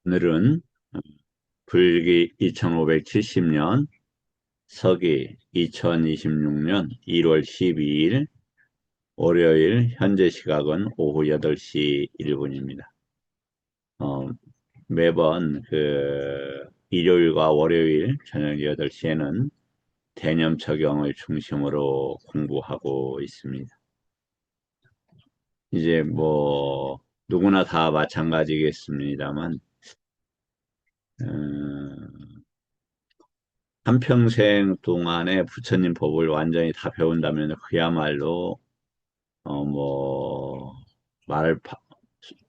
오늘은 불기 2570년, 서기 2026년 1월 12일 월요일, 현재 시각은 오후 8시 1분입니다. 매번 일요일과 월요일 저녁 8시에는 대념처경을 중심으로 공부하고 있습니다. 이제 뭐 누구나 다 마찬가지겠습니다만 한평생 동안에 부처님 법을 완전히 다 배운다면 그야말로 뭐 말할 바,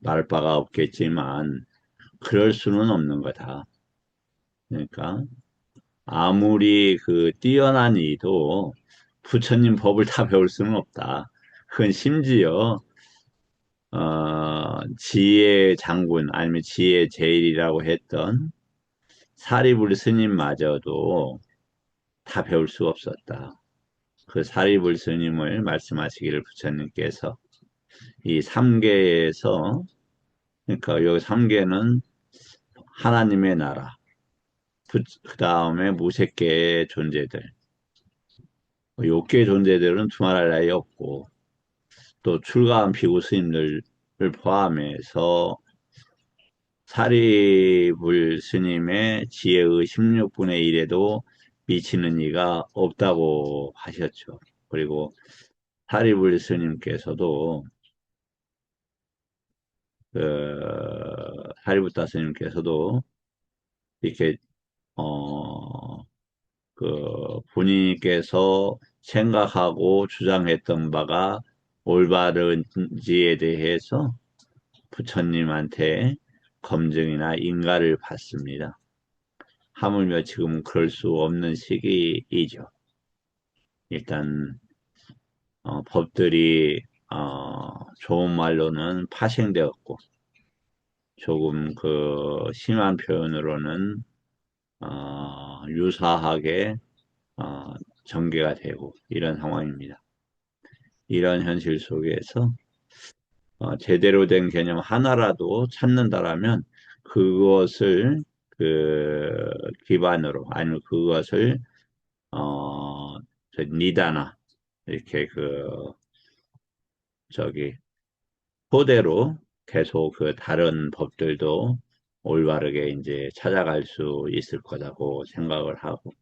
말할 바가 없겠지만 그럴 수는 없는 거다. 그러니까 아무리 뛰어난 이도 부처님 법을 다 배울 수는 없다. 그건 심지어 지혜 장군 아니면 지혜 제일이라고 했던 사리불 스님마저도 다 배울 수 없었다. 그 사리불 스님을 말씀하시기를 부처님께서 이 삼계에서, 그러니까 여기 삼계는 하나님의 나라, 그 다음에 무색계의 존재들, 욕계의 존재들은 두말할 나위 없고, 또 출가한 비구 스님들을 포함해서 사리불 스님의 지혜의 16분의 1에도 미치는 이가 없다고 하셨죠. 그리고 사리불 스님께서도 사리부타 스님께서도 이렇게 어, 본인께서 생각하고 주장했던 바가 올바른지에 대해서 부처님한테 검증이나 인가를 받습니다. 하물며 지금은 그럴 수 없는 시기이죠. 일단 법들이 좋은 말로는 파생되었고 조금 심한 표현으로는 유사하게 전개가 되고 이런 상황입니다. 이런 현실 속에서 제대로 된 개념 하나라도 찾는다라면 그것을 기반으로 아니면 그것을 니다나 이렇게 저기 토대로 계속 다른 법들도 올바르게 이제 찾아갈 수 있을 거라고 생각을 하고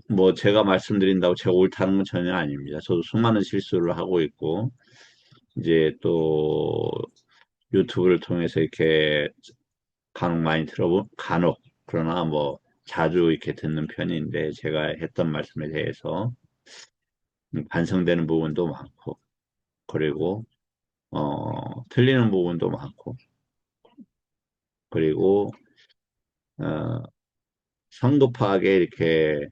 뭐 제가 말씀드린다고 제가 옳다는 건 전혀 아닙니다. 저도 수많은 실수를 하고 있고 이제 또 유튜브를 통해서 이렇게 간혹 많이 간혹 그러나 뭐 자주 이렇게 듣는 편인데 제가 했던 말씀에 대해서 반성되는 부분도 많고 그리고 틀리는 부분도 많고 그리고 어, 성급하게 이렇게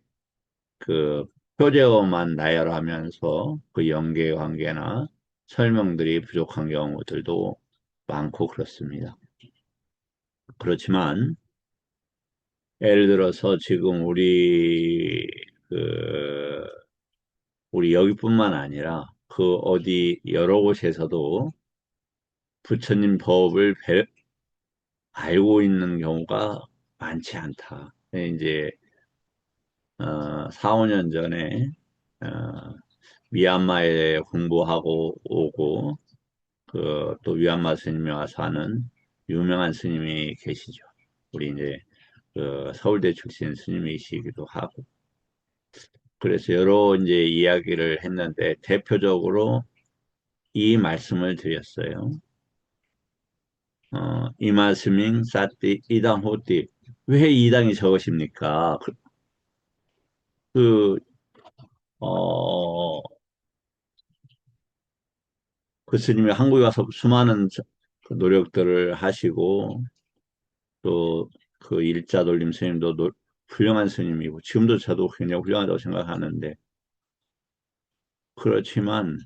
표제어만 나열하면서 그 연계 관계나 설명들이 부족한 경우들도 많고 그렇습니다. 그렇지만 예를 들어서 지금 우리 여기뿐만 아니라 어디 여러 곳에서도 부처님 법을 알고 있는 경우가 많지 않다. 이제 4, 5년 전에 어, 미얀마에 공부하고 오고 또 미얀마 스님이 와서 하는 유명한 스님이 계시죠. 우리 이제 서울대 출신 스님이시기도 하고 그래서 여러 이제 이야기를 했는데 대표적으로 이 말씀을 드렸어요. 이마스밍 사띠 이당 호띠 왜 이당이 적으십니까? 그, 어, 그 스님이 한국에 와서 수많은 노력들을 하시고 또 일자 돌림 스님도 훌륭한 스님이고 지금도 저도 굉장히 훌륭하다고 생각하는데 그렇지만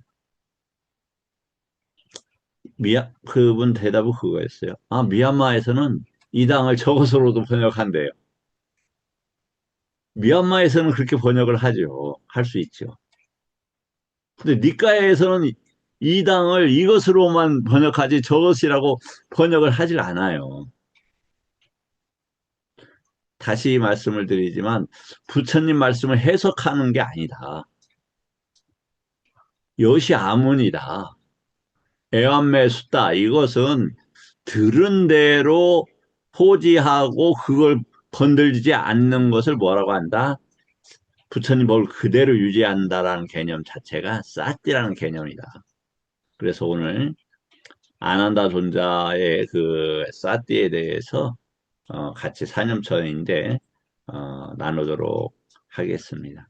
그분 대답은 그거였어요. 미얀마에서는 이 당을 저것으로도 번역한대요. 미얀마에서는 그렇게 번역을 하죠. 할 수 있죠. 근데 니까에서는 이 당을 이것으로만 번역하지 저것이라고 번역을 하질 않아요. 다시 말씀을 드리지만 부처님 말씀을 해석하는 게 아니다. 여시 아문이다. 애완매수다. 이것은 들은 대로 포지하고 그걸 건들지 않는 것을 뭐라고 한다? 부처님 법을 그대로 유지한다라는 개념 자체가 사띠라는 개념이다. 그래서 오늘 아난다 존자의 그 사띠에 대해서 같이 사념천인데 나누도록 하겠습니다.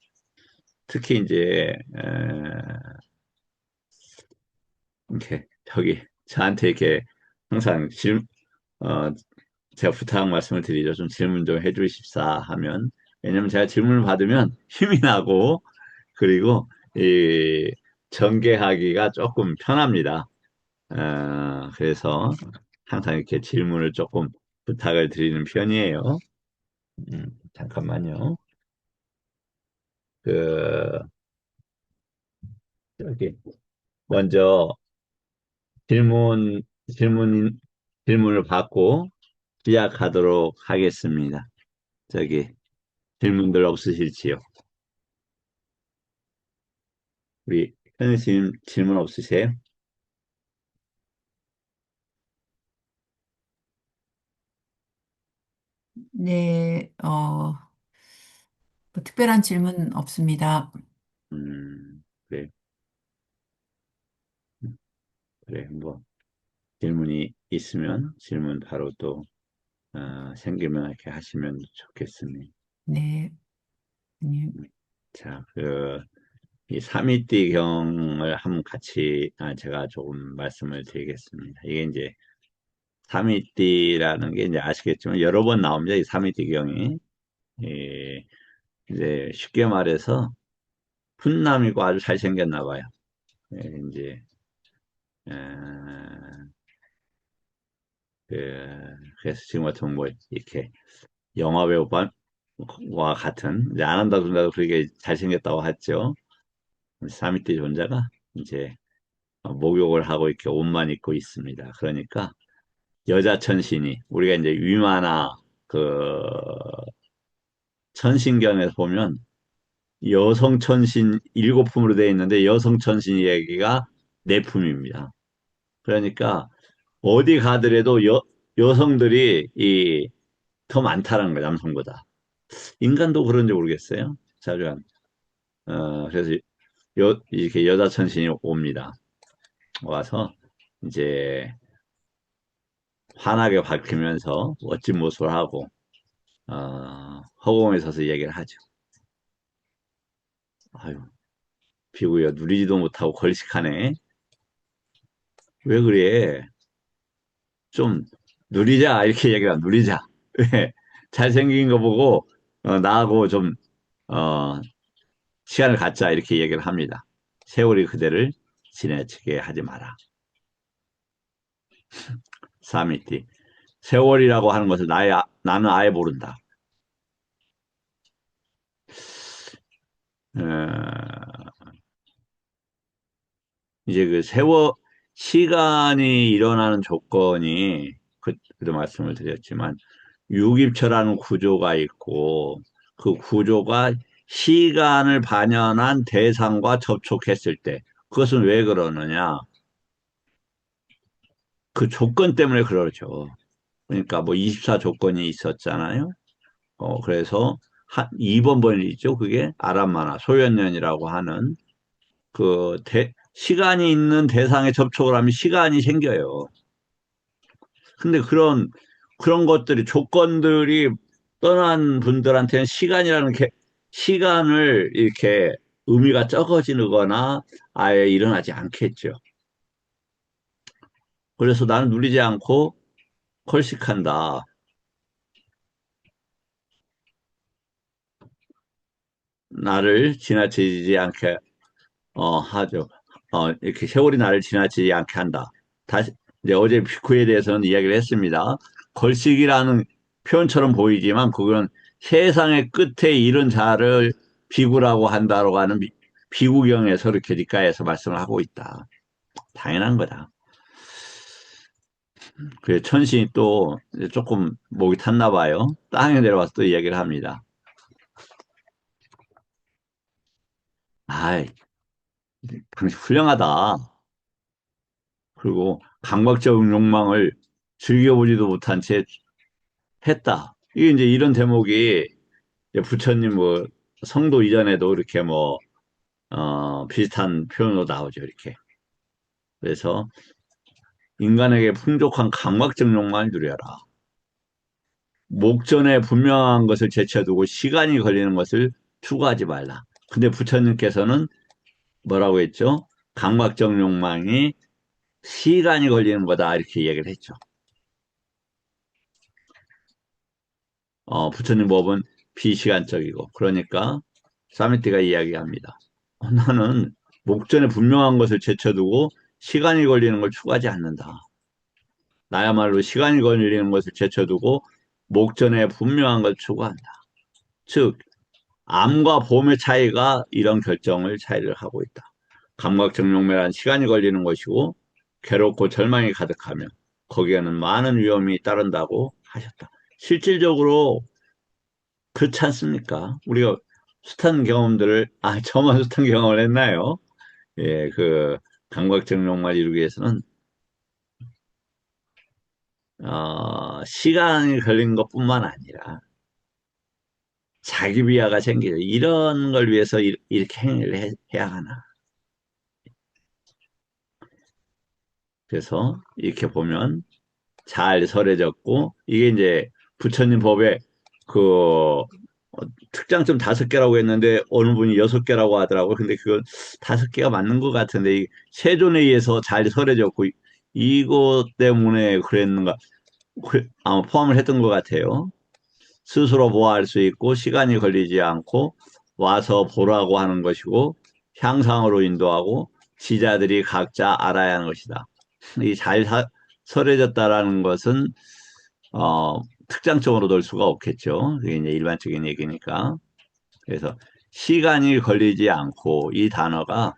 특히 이제 이렇게 저기 저한테 이렇게 항상 어, 제가 부탁 말씀을 드리죠. 좀 질문 좀 해주십사 하면 왜냐면 제가 질문을 받으면 힘이 나고 그리고 이 전개하기가 조금 편합니다. 그래서 항상 이렇게 질문을 조금 부탁을 드리는 편이에요. 잠깐만요. 그, 여기, 먼저 질문, 질문, 질문을 받고 시작하도록 하겠습니다. 저기, 질문들 없으실지요? 우리 현우님 질문 없으세요? 네, 뭐 특별한 질문 없습니다. 그래, 그래, 뭐, 질문이 있으면 질문 바로 또, 생기면 이렇게 하시면 좋겠습니다. 네, 네, 자, 이 삼위띠경을 한번 같이 제가 조금 말씀을 드리겠습니다. 이게 이제 삼위띠라는 게 이제 아시겠지만 여러 번 나옵니다. 이 삼위띠경이 이제 쉽게 말해서 훈남이고 아주 잘생겼나 봐요. 이제 에, 그래서 지금 같은 뭐 이렇게 영화배우와 같은 이제 안한다 준다도 그렇게 잘생겼다고 했죠. 삼위띠 존재가 이제 목욕을 하고 이렇게 옷만 입고 있습니다. 그러니까 여자 천신이 우리가 이제 위마나 그 천신경에서 보면 여성 천신 일곱 품으로 되어 있는데 여성 천신 얘기가 네 품입니다. 그러니까 어디 가더라도 여성들이 더 많다는 거예요, 남성보다. 인간도 그런지 모르겠어요. 자주 그래서 이렇게 여자 천신이 옵니다. 와서 이제 환하게 밝히면서 멋진 모습을 하고 허공에 서서 얘기를 하죠. 아유, 피부야 누리지도 못하고 걸식하네. 왜 그래? 좀 누리자 이렇게 얘기가 누리자. 왜? 잘생긴 거 보고 나하고 좀 어, 시간을 갖자 이렇게 얘기를 합니다. 세월이 그대를 지나치게 하지 마라. 사미티. 세월이라고 하는 것을 나는 아예 모른다. 어, 이제 그 시간이 일어나는 조건이, 그도 말씀을 드렸지만, 유깁처라는 구조가 있고, 그 구조가 시간을 반영한 대상과 접촉했을 때, 그것은 왜 그러느냐? 그 조건 때문에 그러죠. 그러니까 뭐 24 조건이 있었잖아요. 그래서 한 2번 번이죠. 그게 아람마나 소연년이라고 하는 시간이 있는 대상에 접촉을 하면 시간이 생겨요. 근데 그런 것들이, 조건들이 떠난 분들한테는 시간을 이렇게 의미가 적어지거나 아예 일어나지 않겠죠. 그래서 나는 누리지 않고 컬식한다. 나를 지나치지 않게, 하죠. 이렇게 세월이 나를 지나치지 않게 한다. 다시, 이제 어제 그에 대해서는 이야기를 했습니다. 걸식이라는 표현처럼 보이지만 그건 세상의 끝에 이른 자를 비구라고 한다고 하는 비구경에서 이렇게 뒷가에서 말씀을 하고 있다. 당연한 거다. 그 천신이 또 이제 조금 목이 탔나 봐요. 땅에 내려와서 또 이야기를 합니다. 아이, 당신 훌륭하다. 그리고 강박적 욕망을 즐겨보지도 못한 채 했다. 이게 이제 이런 대목이 이제 부처님 뭐 성도 이전에도 이렇게 뭐, 비슷한 표현으로 나오죠. 이렇게. 그래서 인간에게 풍족한 강박적 욕망을 누려라. 목전에 분명한 것을 제쳐두고 시간이 걸리는 것을 추구하지 말라. 근데 부처님께서는 뭐라고 했죠? 강박적 욕망이 시간이 걸리는 거다. 이렇게 얘기를 했죠. 부처님 법은 비시간적이고. 그러니까 사미띠가 이야기합니다. 나는 목전에 분명한 것을 제쳐두고 시간이 걸리는 걸 추구하지 않는다. 나야말로 시간이 걸리는 것을 제쳐두고 목전에 분명한 걸 추구한다. 즉, 암과 봄의 차이가 이런 결정을 차이를 하고 있다. 감각적 용매란 시간이 걸리는 것이고 괴롭고 절망이 가득하며 거기에는 많은 위험이 따른다고 하셨다. 실질적으로 그렇지 않습니까? 우리가 숱한 경험들을, 저만 숱한 경험을 했나요? 예, 그 감각적 욕망을 이루기 위해서는 시간이 걸린 것뿐만 아니라 자기 비하가 생기죠. 이런 걸 위해서 이렇게 행위를 해야 하나. 그래서 이렇게 보면 잘 설해졌고 이게 이제 부처님 법에 그 특장점 5개라고 했는데 어느 분이 6개라고 하더라고요. 근데 그건 5개가 맞는 것 같은데 이 세존에 의해서 잘 설해졌고 이것 때문에 그랬는가 아마 포함을 했던 것 같아요. 스스로 보호할 수 있고 시간이 걸리지 않고 와서 보라고 하는 것이고 향상으로 인도하고 지자들이 각자 알아야 하는 것이다. 이 잘 설해졌다라는 것은 특장점으로 넣을 수가 없겠죠. 그게 이제 일반적인 얘기니까. 그래서 시간이 걸리지 않고 이 단어가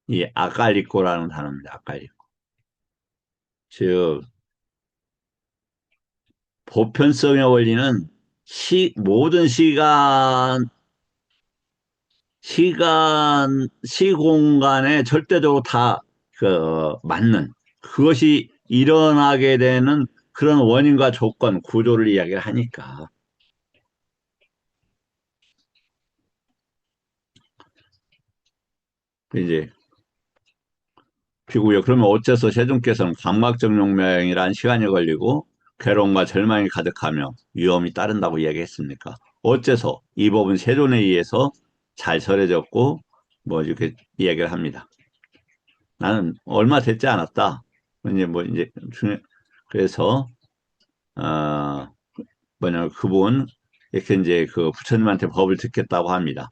이 아칼리코라는 단어입니다. 아칼리코. 즉 보편성의 원리는 모든 시공간에 절대적으로 다 맞는 그것이 일어나게 되는 그런 원인과 조건, 구조를 이야기를 하니까 이제 피고요. 그러면 어째서 세종께서는 감각적 용명이란 시간이 걸리고 괴로움과 절망이 가득하며 위험이 따른다고 이야기했습니까? 어째서 이 법은 세존에 의해서 잘 설해졌고 뭐 이렇게 이야기를 합니다. 나는 얼마 됐지 않았다. 이제 뭐 이제 그래서 어 뭐냐 그분 이렇게 이제 그 부처님한테 법을 듣겠다고 합니다.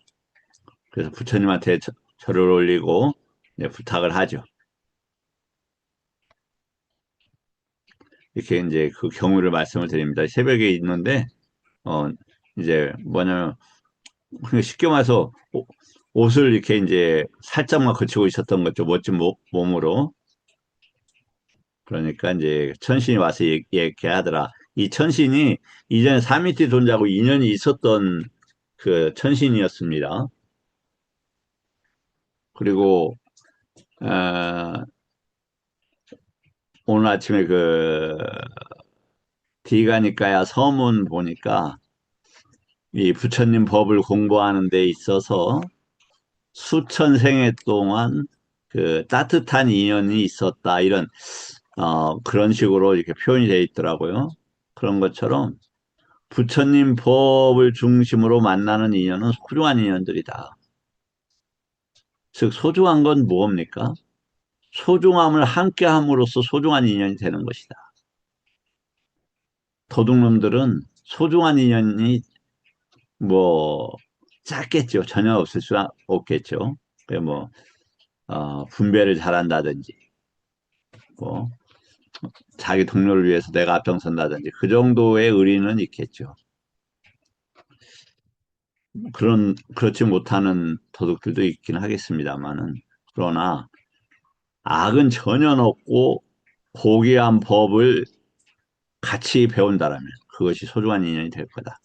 그래서 부처님한테 절을 올리고 이제 부탁을 하죠. 이렇게 이제 그 경우를 말씀을 드립니다. 새벽에 있는데, 어, 이제 뭐냐면, 그냥 쉽게 말해서 옷을 이렇게 이제 살짝만 거치고 있었던 거죠. 멋진 몸으로. 그러니까 이제 천신이 와서 얘기하더라. 이 천신이 이전에 사미티 존자하고 인연이 있었던 그 천신이었습니다. 그리고, 어, 오늘 아침에 그 디가니까야 서문 보니까 이 부처님 법을 공부하는 데 있어서 수천 생애 동안 그 따뜻한 인연이 있었다 이런 그런 식으로 이렇게 표현이 되어 있더라고요. 그런 것처럼 부처님 법을 중심으로 만나는 인연은 소중한 인연들이다. 즉 소중한 건 뭡니까? 소중함을 함께함으로써 소중한 인연이 되는 것이다. 도둑놈들은 소중한 인연이 뭐 작겠죠. 전혀 없을 수 없겠죠. 뭐 분배를 잘한다든지 뭐 자기 동료를 위해서 내가 앞장선다든지 그 정도의 의리는 있겠죠. 그렇지 못하는 도둑들도 있긴 하겠습니다만은, 그러나 악은 전혀 없고 고귀한 법을 같이 배운다라면 그것이 소중한 인연이 될 거다.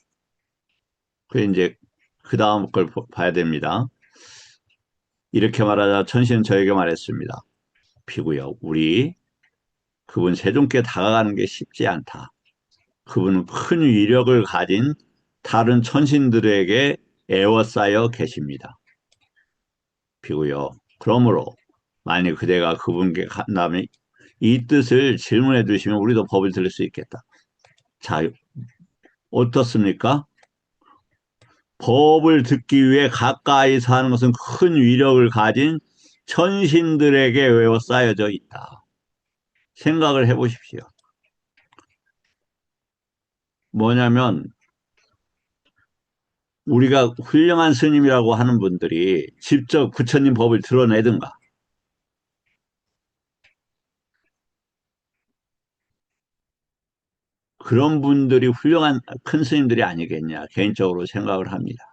그 이제 그 다음 걸 봐야 됩니다. 이렇게 말하자 천신은 저에게 말했습니다. 피구요, 우리 그분 세종께 다가가는 게 쉽지 않다. 그분은 큰 위력을 가진 다른 천신들에게 에워싸여 계십니다. 피고요. 그러므로 만약 그대가 그분께 간다면 이 뜻을 질문해 주시면 우리도 법을 들을 수 있겠다. 자, 어떻습니까? 법을 듣기 위해 가까이 사는 것은 큰 위력을 가진 천신들에게 에워싸여져 있다. 생각을 해보십시오. 뭐냐면 우리가 훌륭한 스님이라고 하는 분들이 직접 부처님 법을 드러내든가 그런 분들이 훌륭한 큰 스님들이 아니겠냐 개인적으로 생각을 합니다.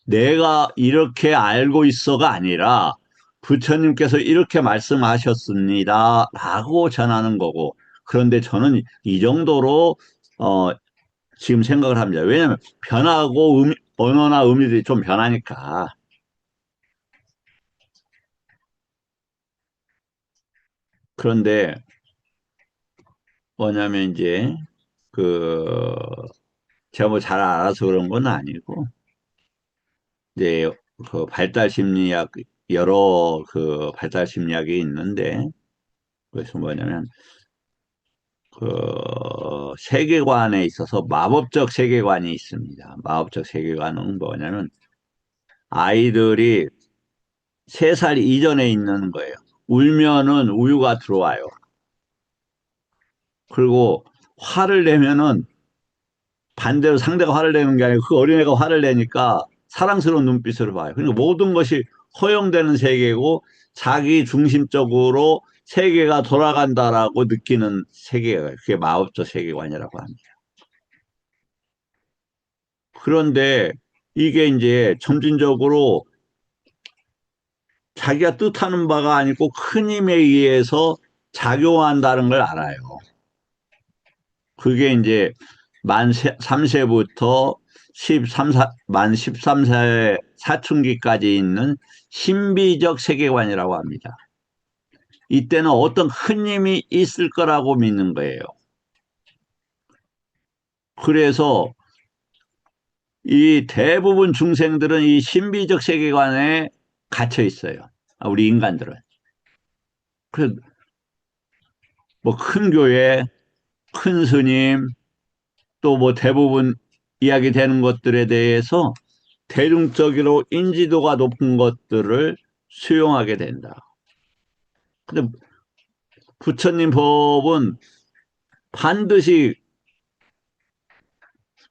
내가 이렇게 알고 있어가 아니라 부처님께서 이렇게 말씀하셨습니다 라고 전하는 거고 그런데 저는 이 정도로 지금 생각을 합니다. 왜냐하면 변하고 언어나 의미들이 좀 변하니까. 그런데 뭐냐면 이제 그 제가 뭐 잘 알아서 그런 건 아니고 이제 그 발달 심리학 여러 그 발달 심리학이 있는데 그래서 뭐냐면 그 세계관에 있어서 마법적 세계관이 있습니다. 마법적 세계관은 뭐냐면 아이들이 3살 이전에 있는 거예요. 울면은 우유가 들어와요. 그리고 화를 내면은 반대로 상대가 화를 내는 게 아니고 그 어린애가 화를 내니까 사랑스러운 눈빛으로 봐요. 그러니까 모든 것이 허용되는 세계고 자기 중심적으로 세계가 돌아간다라고 느끼는 세계예요. 그게 마법적 세계관이라고 합니다. 그런데 이게 이제 점진적으로 자기가 뜻하는 바가 아니고 큰 힘에 의해서 작용한다는 걸 알아요. 그게 이제 만 3세부터 13만 13세 사춘기까지 있는 신비적 세계관이라고 합니다. 이때는 어떤 큰 힘이 있을 거라고 믿는 거예요. 그래서 이 대부분 중생들은 이 신비적 세계관에 갇혀 있어요. 우리 인간들은. 그래서 뭐 큰 교회, 큰 스님, 또 뭐 대부분 이야기되는 것들에 대해서 대중적으로 인지도가 높은 것들을 수용하게 된다. 근데 부처님 법은 반드시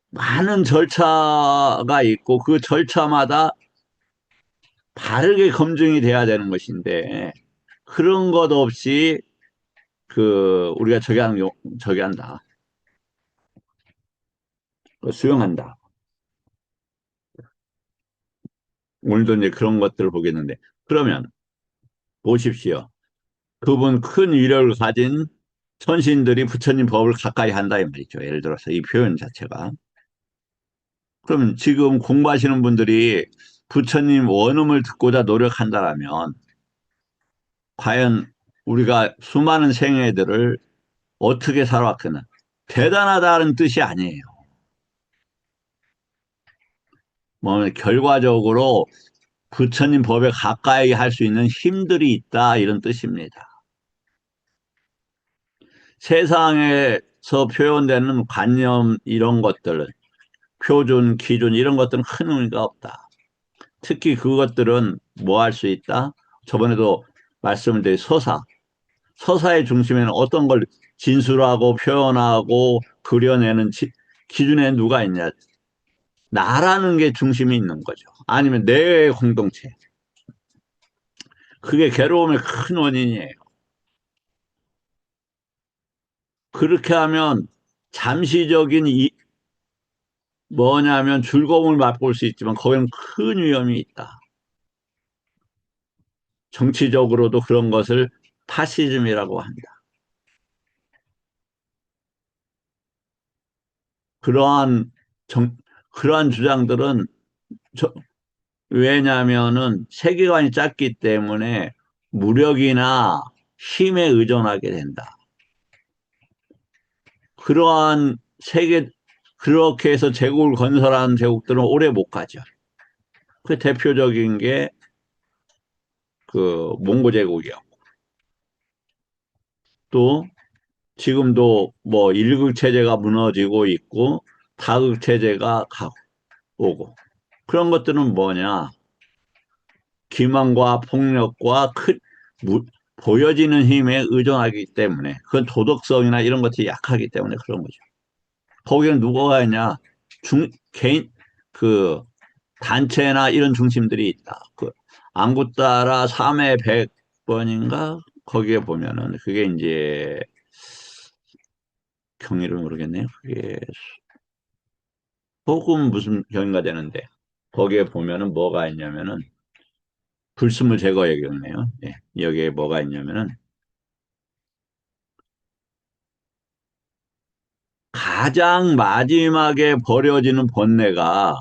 많은 절차가 있고 그 절차마다 바르게 검증이 돼야 되는 것인데 그런 것 없이 그 우리가 저기 한다. 수용한다. 오늘도 이제 그런 것들을 보겠는데 그러면 보십시오. 그분 큰 위력을 가진 천신들이 부처님 법을 가까이 한다 이 말이죠. 예를 들어서 이 표현 자체가. 그러면 지금 공부하시는 분들이 부처님 원음을 듣고자 노력한다라면 과연 우리가 수많은 생애들을 어떻게 살아왔거나 대단하다는 뜻이 아니에요. 뭐 결과적으로 부처님 법에 가까이 할 수 있는 힘들이 있다 이런 뜻입니다. 세상에서 표현되는 관념 이런 것들은 표준, 기준 이런 것들은 큰 의미가 없다. 특히 그것들은 뭐 할 수 있다? 저번에도 말씀을 드린 서사. 서사의 중심에는 어떤 걸 진술하고 표현하고 그려내는 기준에 누가 있냐? 나라는 게 중심이 있는 거죠. 아니면 내 공동체. 그게 괴로움의 큰 원인이에요. 그렇게 하면 잠시적인 뭐냐면 즐거움을 맛볼 수 있지만 거기는 큰 위험이 있다. 정치적으로도 그런 것을 파시즘이라고 한다. 그러한 정, 그러한 주장들은 왜냐하면은 세계관이 짧기 때문에 무력이나 힘에 의존하게 된다. 그러한 세계 그렇게 해서 제국을 건설한 제국들은 오래 못 가죠. 그 대표적인 게 그 몽고 제국이요. 또 지금도 뭐 일극 체제가 무너지고 있고 다극 체제가 오고 그런 것들은 뭐냐? 기만과 폭력과 보여지는 힘에 의존하기 때문에 그건 도덕성이나 이런 것들이 약하기 때문에 그런 거죠. 거기는 누가 있냐? 개인 그 단체나 이런 중심들이 있다. 그 안구따라 3회 100번인가 거기에 보면은 그게 이제 경위를 모르겠네요. 그게 혹은 무슨 경위가 되는데 거기에 보면은 뭐가 있냐면은 불순물 제거의 경우네요. 예, 여기에 뭐가 있냐면은 가장 마지막에 버려지는 번뇌가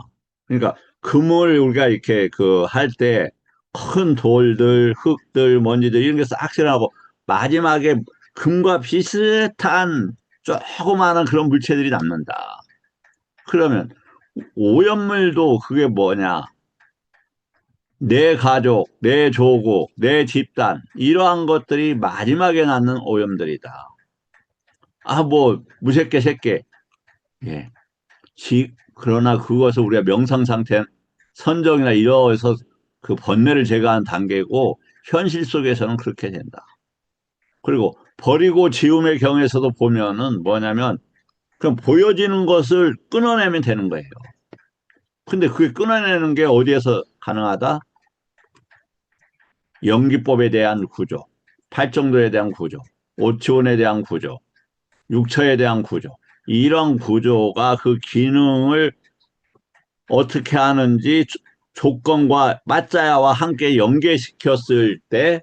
그러니까 금을 우리가 이렇게 그 할 때 큰 돌들, 흙들, 먼지들 이런 게 싹 실어나고 마지막에 금과 비슷한 조그마한 그런 물체들이 남는다. 그러면 오염물도 그게 뭐냐? 내 가족, 내 조국, 내 집단 이러한 것들이 마지막에 남는 오염들이다. 아, 뭐 무색계 새끼. 예. 그러나 그것을 우리가 명상 상태, 선정이나 이어서 그 번뇌를 제거한 단계고, 현실 속에서는 그렇게 된다. 그리고 버리고 지움의 경에서도 보면은 뭐냐면, 그냥 보여지는 것을 끊어내면 되는 거예요. 근데 그게 끊어내는 게 어디에서 가능하다? 연기법에 대한 구조, 팔정도에 대한 구조, 오치원에 대한 구조, 육처에 대한 구조. 이런 구조가 그 기능을 어떻게 하는지 조건과 맞자야와 함께 연계시켰을 때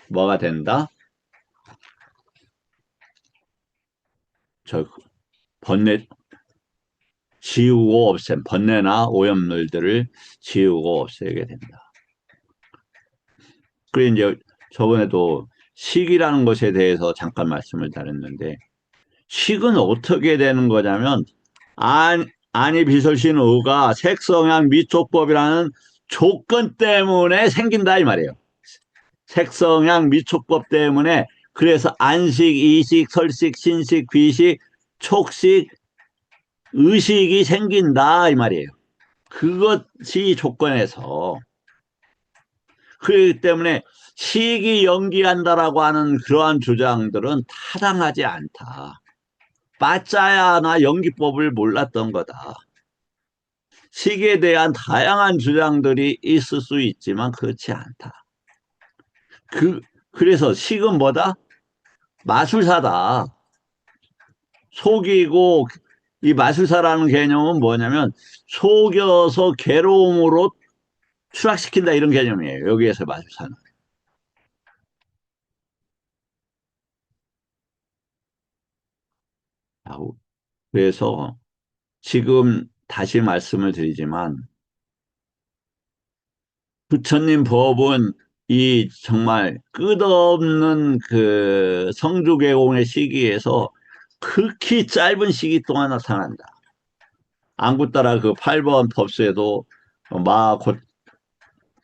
뭐가 된다? 저 번뇌 지우고 없앤 번뇌나 오염물들을 지우고 없애게 된다. 그래 이제 저번에도 식이라는 것에 대해서 잠깐 말씀을 드렸는데 식은 어떻게 되는 거냐면 안이 비설신 의가 색성향 미촉법이라는 조건 때문에 생긴다 이 말이에요. 색성향 미촉법 때문에 그래서 안식, 이식, 설식, 신식, 귀식, 촉식, 의식이 생긴다 이 말이에요. 그것이 조건에서 그렇기 때문에 식이 연기한다라고 하는 그러한 주장들은 타당하지 않다. 빠짜야나 연기법을 몰랐던 거다. 식에 대한 다양한 주장들이 있을 수 있지만 그렇지 않다. 그, 그래서 식은 뭐다? 마술사다. 속이고 이 마술사라는 개념은 뭐냐면 속여서 괴로움으로 추락시킨다 이런 개념이에요. 여기에서 마술사는. 그래서 지금 다시 말씀을 드리지만 부처님 법은 이 정말 끝없는 그 성주개공의 시기에서 극히 짧은 시기 동안 나타난다. 안구 따라 그 8번 법수에도 곧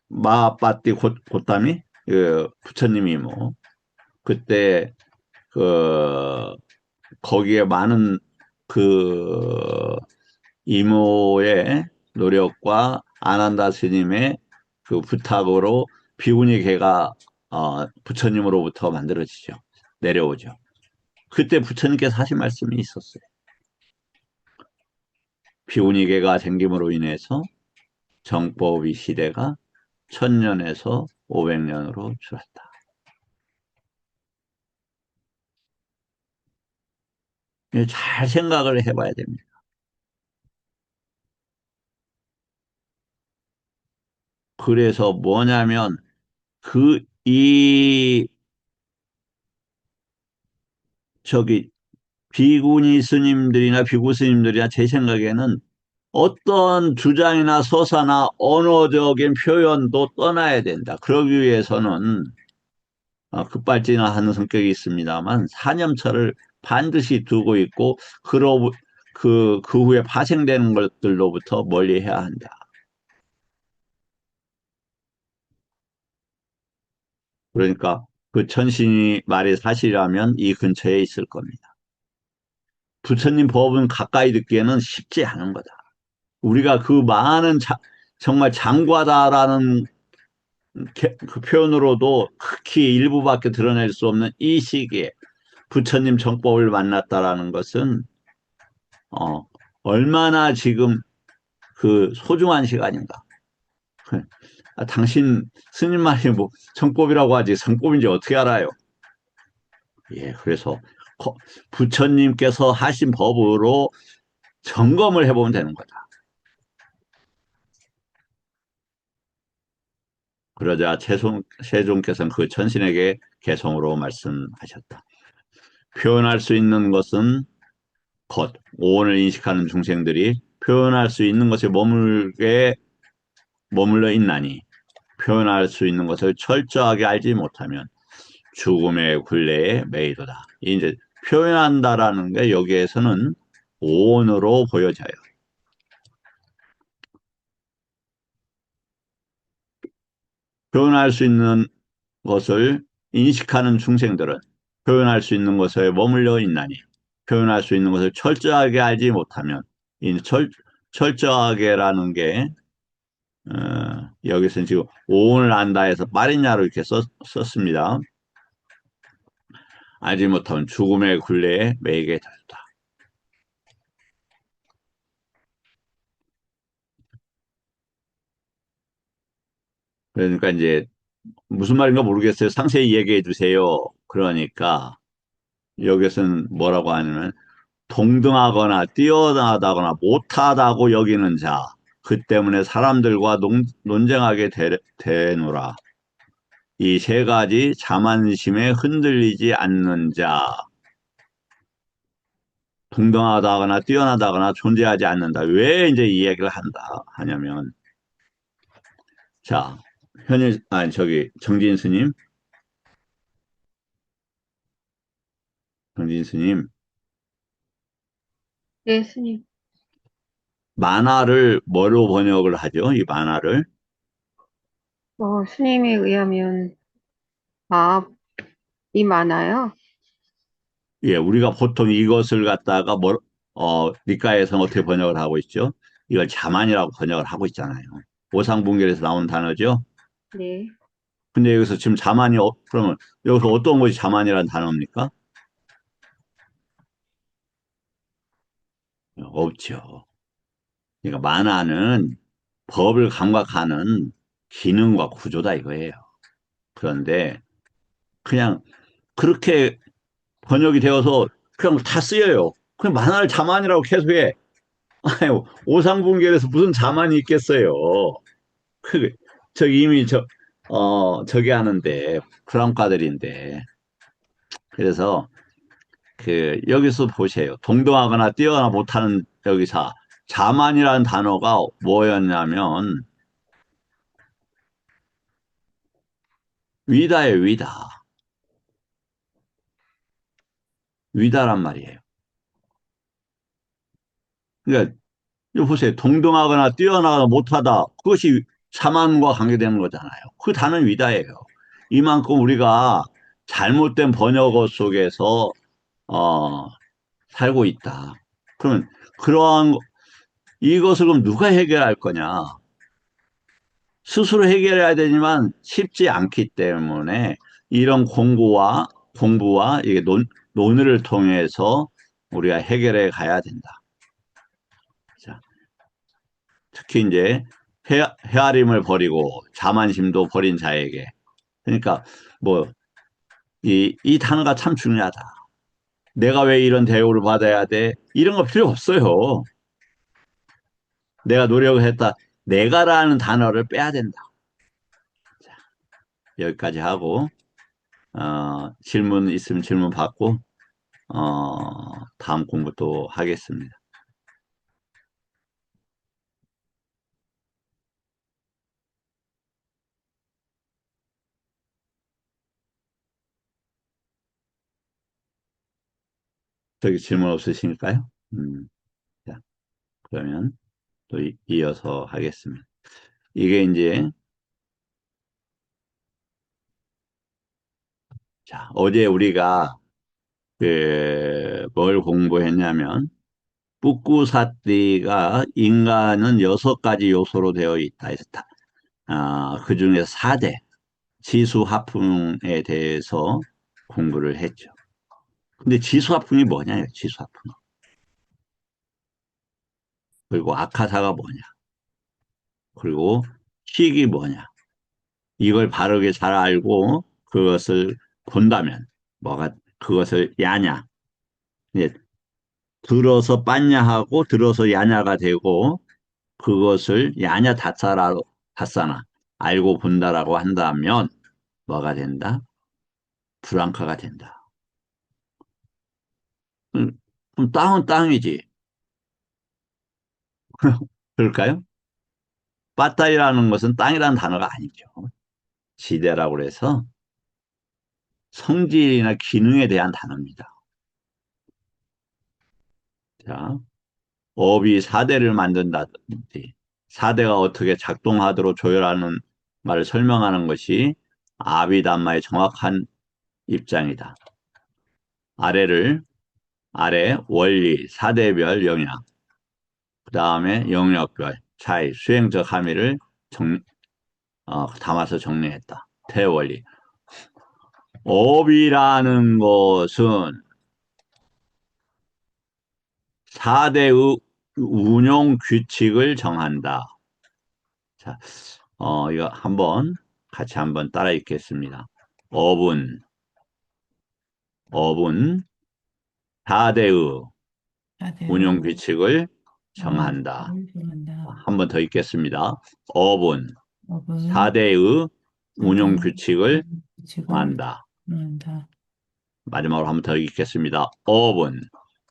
마빠띠 곧다미 그 부처님이 뭐 그때 그 거기에 많은 그 이모의 노력과 아난다 스님의 그 부탁으로 비구니 개가 부처님으로부터 만들어지죠. 내려오죠. 그때 부처님께서 하신 말씀이 있었어요. 비구니 개가 생김으로 인해서 정법의 시대가 1000년에서 500년으로 줄었다. 잘 생각을 해봐야 됩니다. 그래서 뭐냐면 그, 이, 저기, 비구니 스님들이나 비구 스님들이나 제 생각에는 어떤 주장이나 서사나 언어적인 표현도 떠나야 된다. 그러기 위해서는 급발진하는 성격이 있습니다만 사념처를 반드시 두고 있고 그 후에 파생되는 것들로부터 멀리 해야 한다. 그러니까 그 천신이 말이 사실이라면 이 근처에 있을 겁니다. 부처님 법은 가까이 듣기에는 쉽지 않은 거다. 우리가 그 많은 정말 장과다라는 그 표현으로도 극히 일부밖에 드러낼 수 없는 이 시기에 부처님 정법을 만났다라는 것은 어, 얼마나 지금 그 소중한 시간인가. 당신 스님 말이 뭐 정법이라고 하지 성법인지 어떻게 알아요? 예, 그래서 부처님께서 하신 법으로 점검을 해보면 되는 거다. 그러자 세종께서는 그 천신에게 개성으로 말씀하셨다. 표현할 수 있는 것은 것, 오온을 인식하는 중생들이 표현할 수 있는 것에 머물러 있나니 표현할 수 있는 것을 철저하게 알지 못하면 죽음의 굴레에 매이도다. 이제 표현한다라는 게 여기에서는 오온으로 보여져요. 표현할 수 있는 것을 인식하는 중생들은 표현할 수 있는 것에 머물러 있나니 표현할 수 있는 것을 철저하게 알지 못하면 이 철저하게라는 게 여기서는 지금 오온을 안다 해서 빠르냐로 이렇게 썼습니다. 알지 못하면 죽음의 굴레에 매이게 된다. 그러니까 이제 무슨 말인가 모르겠어요. 상세히 얘기해 주세요. 그러니까 여기서는 뭐라고 하냐면 동등하거나 뛰어나다거나 못하다고 여기는 자, 그 때문에 사람들과 논쟁하게 되노라. 이 세 가지 자만심에 흔들리지 않는 자, 동등하다거나 뛰어나다거나 존재하지 않는다. 왜 이제 이 얘기를 하냐면, 자, 아니, 정진 스님, 정진 스님, 네, 스님. 만화를 뭐로 번역을 하죠? 이 만화를. 스님에 의하면, 아, 이 많아요? 예, 우리가 보통 이것을 갖다가 니까에서는 어떻게 번역을 하고 있죠? 이걸 자만이라고 번역을 하고 있잖아요. 오상분결에서 나온 단어죠. 네. 근데 여기서 지금 자만이 그러면 여기서 어떤 것이 자만이라는 단어입니까? 없죠. 그러니까 만화는 법을 감각하는 기능과 구조다 이거예요. 그런데 그냥 그렇게 번역이 되어서 그냥 다 쓰여요. 그냥 만화를 자만이라고 계속해. 아유, 오상분결에서 무슨 자만이 있겠어요. 그, 저기 이미 저기 하는데, 브라운과들인데. 그래서, 여기서 보세요. 동등하거나 뛰어나 못하는 여기서 자만이라는 단어가 뭐였냐면, 위다예요, 위다. 위다란 말이에요. 그러니까, 이거 보세요. 동등하거나 뛰어나거나 못하다. 그것이 자만과 관계되는 거잖아요. 그 단어는 위다예요. 이만큼 우리가 잘못된 번역어 속에서, 어, 살고 있다. 그러면 이것을 그럼 누가 해결할 거냐? 스스로 해결해야 되지만 쉽지 않기 때문에 이런 공부와 이게 논의를 통해서 우리가 해결해 가야 된다. 자, 특히 이제 헤아림을 버리고 자만심도 버린 자에게. 그러니까 뭐, 이 단어가 참 중요하다. 내가 왜 이런 대우를 받아야 돼? 이런 거 필요 없어요. 내가 노력을 했다. 내가라는 단어를 빼야 된다. 여기까지 하고, 질문 있으면 질문 받고, 다음 공부 또 하겠습니다. 저기 질문 없으시니까요? 자, 그러면 또 이어서 하겠습니다. 이게 이제, 자, 어제 우리가 뭘 공부했냐면, 뿌꾸사띠가 인간은 6가지 요소로 되어 있다. 그 중에서 4대 지수화풍에 대해서 공부를 했죠. 근데 지수화풍이 뭐냐, 지수화풍. 그리고 악하사가 뭐냐. 그리고 식이 뭐냐. 이걸 바르게 잘 알고 그것을 본다면 그것을 야냐. 이제 들어서 빤냐하고 들어서 야냐가 되고 그것을 야냐 다사나 알고 본다라고 한다면 뭐가 된다? 불안카가 된다. 그럼 땅은 땅이지. 그럴까요? 빠따이라는 것은 땅이라는 단어가 아니죠. 지대라고 해서 성질이나 기능에 대한 단어입니다. 자, 업이 사대를 만든다든지 사대가 어떻게 작동하도록 조율하는 말을 설명하는 것이 아비담마의 정확한 입장이다. 아래 원리, 사대별 영역, 그 다음에 영역별 차이, 수행적 함의를 담아서 정리했다. 대원리. 업이라는 것은 4대의 운용 규칙을 정한다. 자, 이거 같이 한번 따라 읽겠습니다. 업은 4대의 운용 규칙을 정한다. 한 번 더 읽겠습니다. 업은 4대의 운용 규칙을 정한다. 마지막으로 한 번 더 읽겠습니다. 업은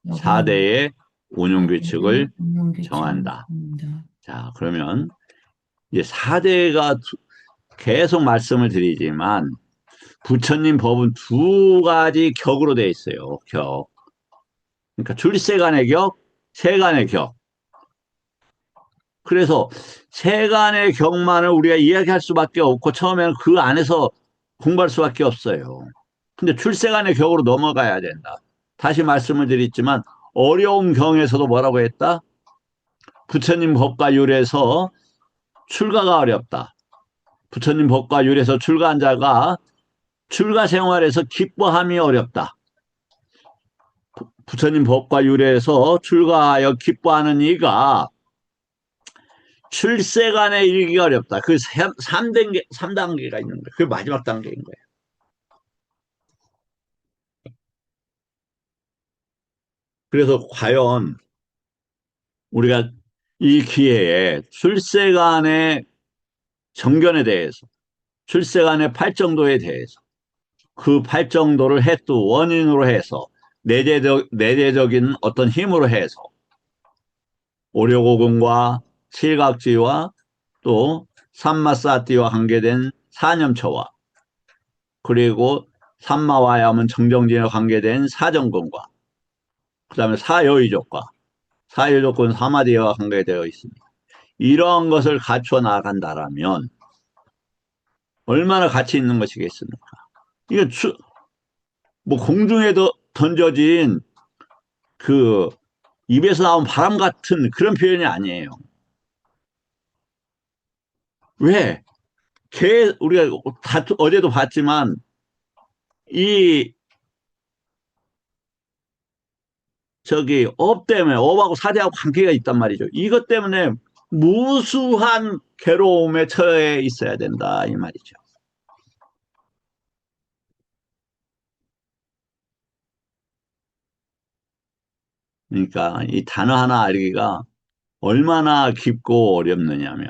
4대의 운용 규칙을 정한다. 자, 그러면 이제 4대가 계속 말씀을 드리지만 부처님 법은 2가지 격으로 되어 있어요. 격. 그러니까 출세간의 격, 세간의 격. 그래서 세간의 격만을 우리가 이야기할 수밖에 없고 처음에는 그 안에서 공부할 수밖에 없어요. 근데 출세간의 격으로 넘어가야 된다. 다시 말씀을 드렸지만 어려운 경에서도 뭐라고 했다? 부처님 법과 율에서 출가가 어렵다. 부처님 법과 율에서 출가한 자가 출가 생활에서 기뻐함이 어렵다. 부처님 법과 율에서 출가하여 기뻐하는 이가 출세간에 이르기가 어렵다. 그 3단계가 있는 거예요. 그게 마지막 단계인 거예요. 그래서 과연 우리가 이 기회에 출세간의 정견에 대해서, 출세간의 팔정도에 대해서, 그 팔정도를 해또 원인으로 해서 내재적인 어떤 힘으로 해서 오려고금과 칠각지와 또 삼마사띠와 관계된 사념처와 그리고 삼마와야면 정정진에 관계된 사정근과 그 다음에 사여의족과 사여의족은 사마디와 관계되어 있습니다. 이러한 것을 갖춰 나간다라면 얼마나 가치 있는 것이겠습니까? 이게 뭐 공중에 던져진 그 입에서 나온 바람 같은 그런 표현이 아니에요. 왜? 우리가 어제도 봤지만 이 업 때문에 업하고 사대하고 관계가 있단 말이죠. 이것 때문에 무수한 괴로움에 처해 있어야 된다 이 말이죠. 그러니까 이 단어 하나 알기가 얼마나 깊고 어렵느냐면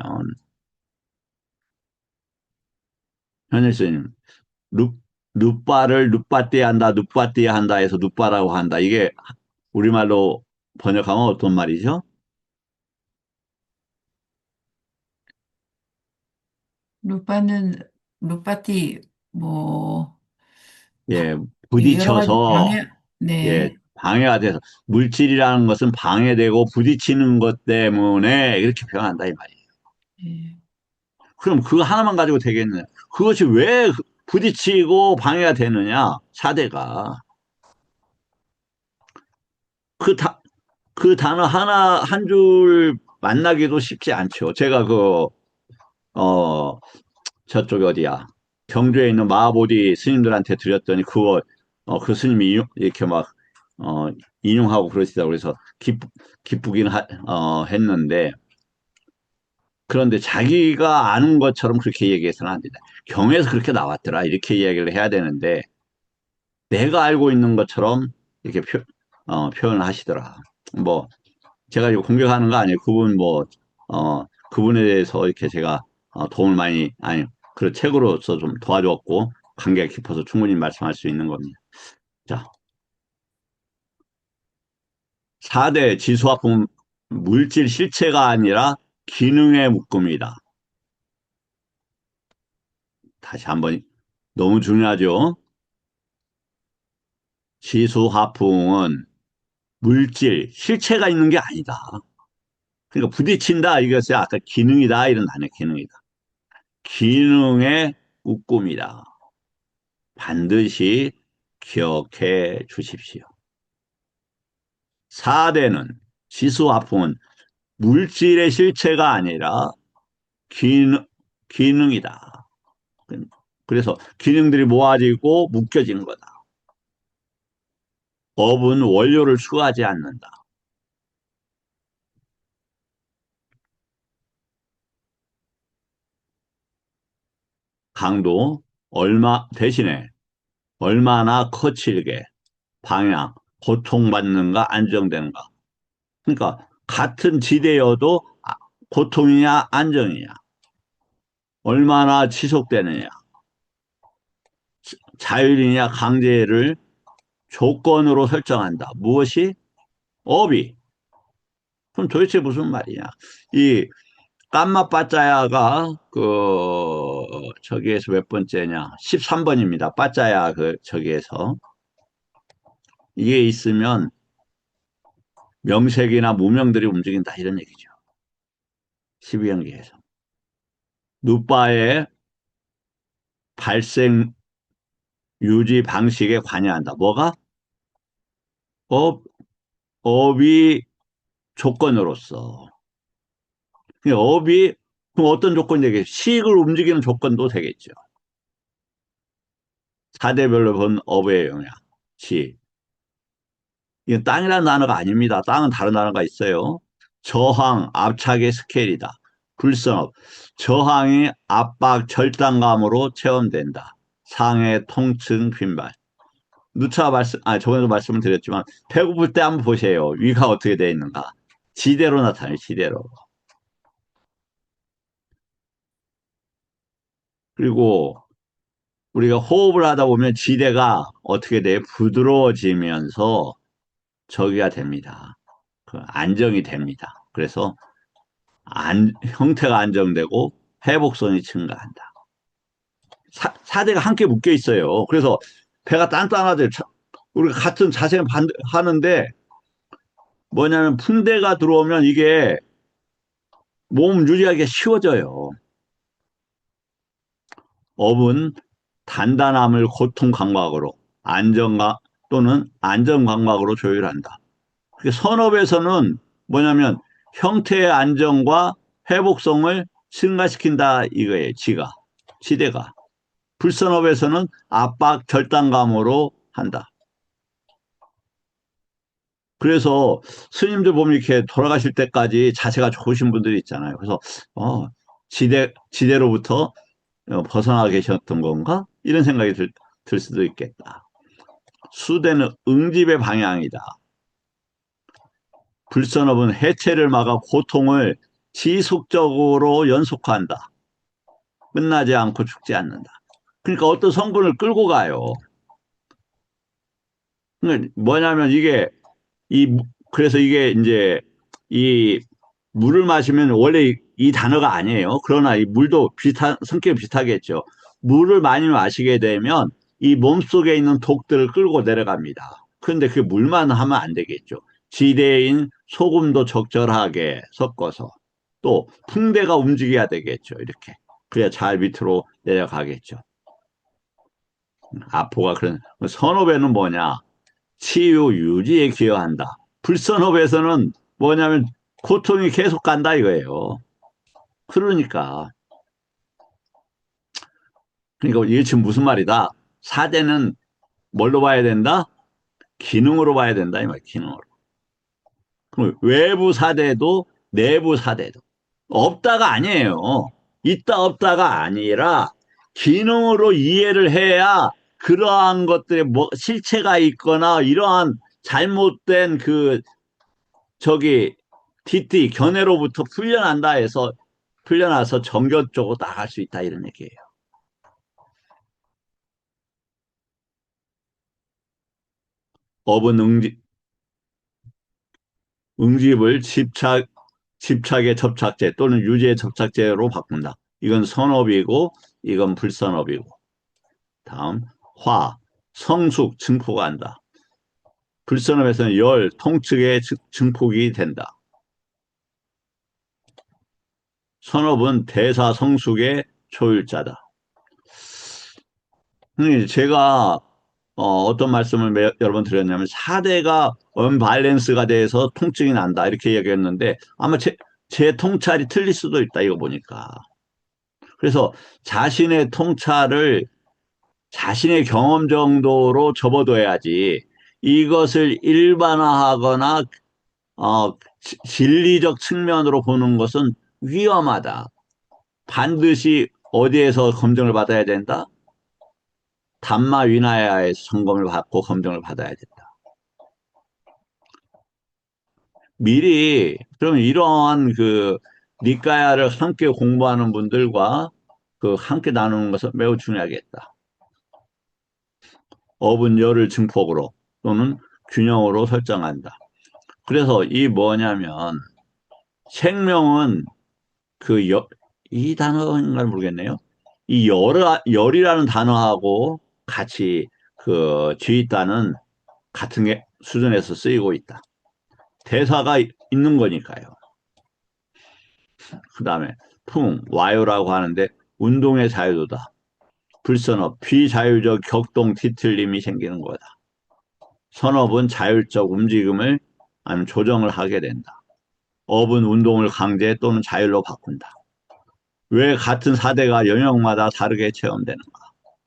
현일 스님, 눕, 눕바를 눕바띠 한다, 눕바띠 한다 해서 눕바라고 한다. 이게 우리말로 번역하면 어떤 말이죠? 루파는, 루파티, 뭐, 예, 여러 가지 부딪혀서, 방해, 예, 네, 방해가 돼서, 물질이라는 것은 방해되고 부딪히는 것 때문에 이렇게 표현한다, 이 말이에요. 예, 그럼 그거 하나만 가지고 되겠느냐? 그것이 왜 부딪히고 방해가 되느냐? 사대가. 그, 그 단어 하나, 한 줄 만나기도 쉽지 않죠. 제가 어, 저쪽이 어디야? 경주에 있는 마하보디 스님들한테 드렸더니 그 스님이 이렇게 막, 어, 인용하고 그러시다고 그래서 기쁘긴 했는데, 그런데 자기가 아는 것처럼 그렇게 얘기해서는 안 된다. 경에서 그렇게 나왔더라. 이렇게 이야기를 해야 되는데, 내가 알고 있는 것처럼 이렇게 표현을 하시더라. 뭐, 제가 이거 공격하는 거 아니에요. 그분에 대해서 이렇게 제가 도움을 많이, 아니, 그 책으로서 좀 도와줬고, 관계가 깊어서 충분히 말씀할 수 있는 겁니다. 자, 4대 지수화품 물질 실체가 아니라 기능의 묶음이다. 다시 한번, 너무 중요하죠? 지수화풍은 물질, 실체가 있는 게 아니다. 그러니까 부딪힌다, 이것이 아까 기능이다, 이런 단어 기능이다. 기능의 묶음이다. 반드시 기억해 주십시오. 4대는 지수화풍은 물질의 실체가 아니라 기능이다. 그래서 기능들이 모아지고 묶여진 거다. 업은 원료를 수하지 않는다. 강도 대신에 얼마나 거칠게 방향, 고통받는가 안정되는가. 그러니까 같은 지대여도 고통이냐 안정이냐, 얼마나 지속되느냐, 자율이냐 강제를 조건으로 설정한다. 무엇이? 업이. 그럼 도대체 무슨 말이냐? 이 깜마 빠짜야가 저기에서 몇 번째냐? 13번입니다. 빠짜야 저기에서 이게 있으면 명색이나 무명들이 움직인다 이런 얘기죠. 12연계에서 누바의 발생 유지 방식에 관여한다. 뭐가? 업, 업이 조건으로서. 업이 그럼 어떤 조건이 되겠죠? 시익을 움직이는 조건도 되겠죠. 4대별로 본 업의 영향. 시. 이건 땅이라는 단어가 아닙니다. 땅은 다른 단어가 있어요. 저항, 압착의 스케일이다. 불선업. 저항이 압박, 절단감으로 체험된다. 상해, 통증, 빈발. 저번에도 말씀을 드렸지만, 배고플 때 한번 보세요. 위가 어떻게 되어 있는가. 지대로 나타나요, 지대로. 그리고 우리가 호흡을 하다 보면 지대가 어떻게 돼요? 부드러워지면서 저기가 됩니다. 안정이 됩니다. 그래서 형태가 안정되고 회복성이 증가한다. 사대가 함께 묶여 있어요. 그래서 배가 단단하대. 우리가 같은 자세 하는데 뭐냐면 풍대가 들어오면 이게 몸 유지하기가 쉬워져요. 업은 단단함을 고통 감각으로 안정감 또는 안정 감각으로 조율한다. 선업에서는 뭐냐면 형태의 안정과 회복성을 증가시킨다 이거예요. 지대가. 불선업에서는 압박 절단감으로 한다. 그래서 스님들 보면 이렇게 돌아가실 때까지 자세가 좋으신 분들이 있잖아요. 그래서 지대로부터 벗어나 계셨던 건가? 이런 생각이 들 수도 있겠다. 수대는 응집의 방향이다. 불선업은 해체를 막아 고통을 지속적으로 연속화한다. 끝나지 않고 죽지 않는다. 그러니까 어떤 성분을 끌고 가요. 그러니까 뭐냐면 그래서 이게 이제 이 물을 마시면 원래 이 단어가 아니에요. 그러나 이 물도 성격이 비슷하겠죠. 물을 많이 마시게 되면 이 몸속에 있는 독들을 끌고 내려갑니다. 그런데 그 물만 하면 안 되겠죠. 지대인 소금도 적절하게 섞어서 또 풍대가 움직여야 되겠죠. 이렇게. 그래야 잘 밑으로 내려가겠죠. 아포가 그런 선업에는 뭐냐? 치유 유지에 기여한다. 불선업에서는 뭐냐면 고통이 계속 간다 이거예요. 그러니까 이게 지금 무슨 말이다? 사대는 뭘로 봐야 된다? 기능으로 봐야 된다 이 말. 기능으로. 그럼 외부 사대도 내부 사대도 없다가 아니에요. 있다 없다가 아니라 기능으로 이해를 해야 그러한 것들의 뭐 실체가 있거나 이러한 잘못된 저기 견해로부터 풀려난다 해서 풀려나서 정교 쪽으로 나갈 수 있다 이런 얘기예요. 업은 응집을 집착의 접착제 또는 유지의 접착제로 바꾼다. 이건 선업이고 이건 불선업이고. 다음 성숙 증포가 한다. 불선업에서는 통증의 증폭이 된다. 선업은 대사성숙의 초율자다. 제가 어떤 말씀을 여러 번 드렸냐면 4대가 언밸런스가 돼서 통증이 난다 이렇게 얘기했는데 아마 제 통찰이 틀릴 수도 있다 이거 보니까. 그래서 자신의 통찰을 자신의 경험 정도로 접어둬야지 이것을 일반화하거나 진리적 측면으로 보는 것은 위험하다. 반드시 어디에서 검증을 받아야 된다? 담마 위나야에서 점검을 받고 검증을 받아야 된다. 미리 그러면 이러한 니까야를 함께 공부하는 분들과 함께 나누는 것은 매우 중요하겠다. 업은 열을 증폭으로 또는 균형으로 설정한다. 그래서 이 뭐냐면 생명은 이 단어인가 모르겠네요. 이 열이라는 단어하고 같이 지휘단은 같은 수준에서 쓰이고 있다. 대사가 있는 거니까요. 그 다음에 와요라고 하는데 운동의 자유도다. 불선업, 비자율적 격동 뒤틀림이 생기는 거다. 선업은 자율적 움직임을 아니면 조정을 하게 된다. 업은 운동을 강제 또는 자율로 바꾼다. 왜 같은 사대가 영역마다 다르게 체험되는가?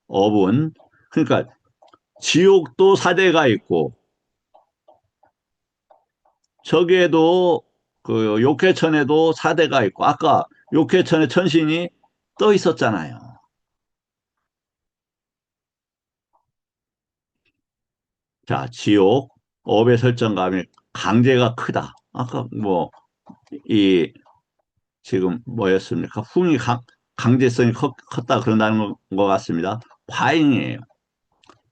업은 그러니까 지옥도 사대가 있고 저기에도 욕해천에도 사대가 있고 아까 욕해천의 천신이 떠 있었잖아요. 자, 지옥 업의 설정감이 강제가 크다. 아까 이 지금 뭐였습니까? 강제성이 컸다 그런다는 것 같습니다. 과잉이에요.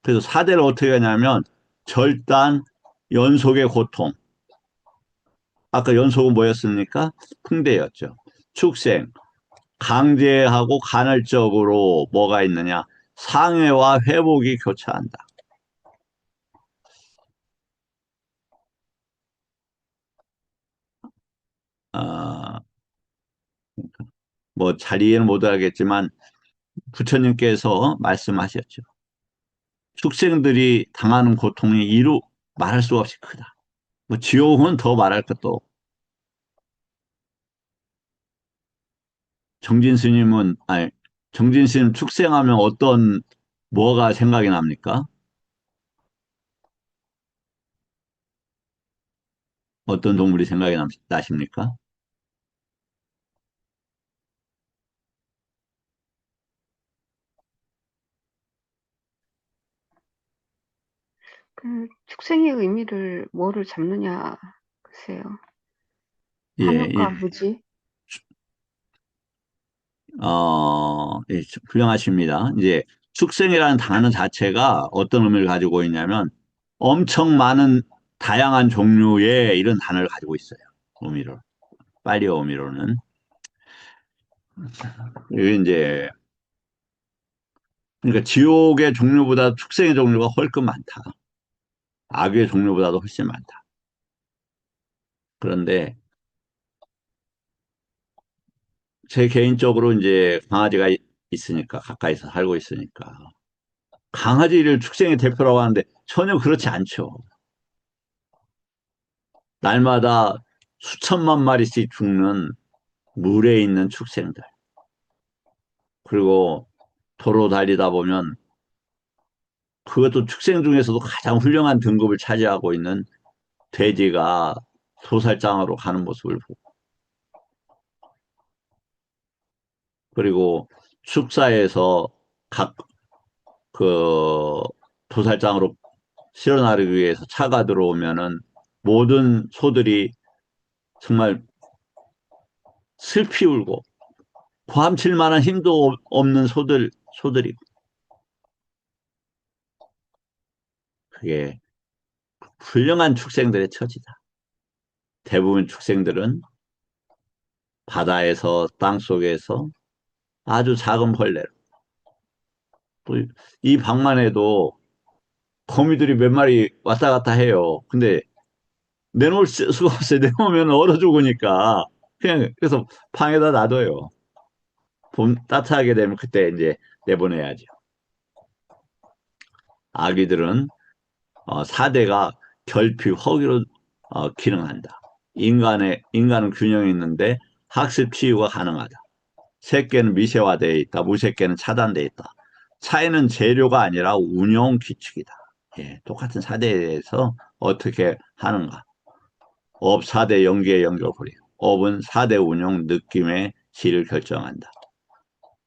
그래서 사대를 어떻게 하냐면 절단, 연속의 고통. 아까 연속은 뭐였습니까? 풍대였죠. 축생, 강제하고 간헐적으로 뭐가 있느냐? 상해와 회복이 교차한다. 어, 잘 이해는 못 하겠지만 부처님께서 말씀하셨죠. 축생들이 당하는 고통이 말할 수 없이 크다. 지옥은 더 말할 것도 없고. 정진 스님은 아니 정진 스님 축생하면 뭐가 생각이 납니까? 어떤 동물이 생각이 나십니까? 축생의 의미를 뭐를 잡느냐, 글쎄요. 예, 한옥과 무지? 예, 훌륭하십니다. 이제 축생이라는 단어 자체가 어떤 의미를 가지고 있냐면 엄청 많은 다양한 종류의 이런 단어를 가지고 있어요. 의미로. 파리어 의미로는. 이게 이제, 그러니까 지옥의 종류보다 축생의 종류가 훨씬 많다. 악의 종류보다도 훨씬 많다. 그런데 제 개인적으로 이제 강아지가 있으니까, 가까이서 살고 있으니까. 강아지를 축생의 대표라고 하는데 전혀 그렇지 않죠. 날마다 수천만 마리씩 죽는 물에 있는 축생들. 그리고 도로 달리다 보면 그것도 축생 중에서도 가장 훌륭한 등급을 차지하고 있는 돼지가 도살장으로 가는 모습을 보고, 그리고 축사에서 각 그 도살장으로 실어나르기 위해서 차가 들어오면은 모든 소들이 정말 슬피 울고 고함칠 만한 힘도 없는 소들이고, 그게 훌륭한 축생들의 처지다. 대부분 축생들은 바다에서 땅속에서 아주 작은 벌레로, 이 방만 해도 거미들이 몇 마리 왔다 갔다 해요. 근데 내놓을 수가 없어요. 내놓으면 얼어 죽으니까 그냥 그래서 방에다 놔둬요. 봄 따뜻하게 되면 그때 이제 내보내야죠. 아기들은 사대가 결핍, 허기로 기능한다. 인간은 균형이 있는데 학습 치유가 가능하다. 새끼는 미세화되어 있다. 무새끼는 차단되어 있다. 차이는 재료가 아니라 운영 규칙이다. 예, 똑같은 사대에 대해서 어떻게 하는가. 업 4대 연계의 연결고리. 업은 4대 운영 느낌의 질을 결정한다.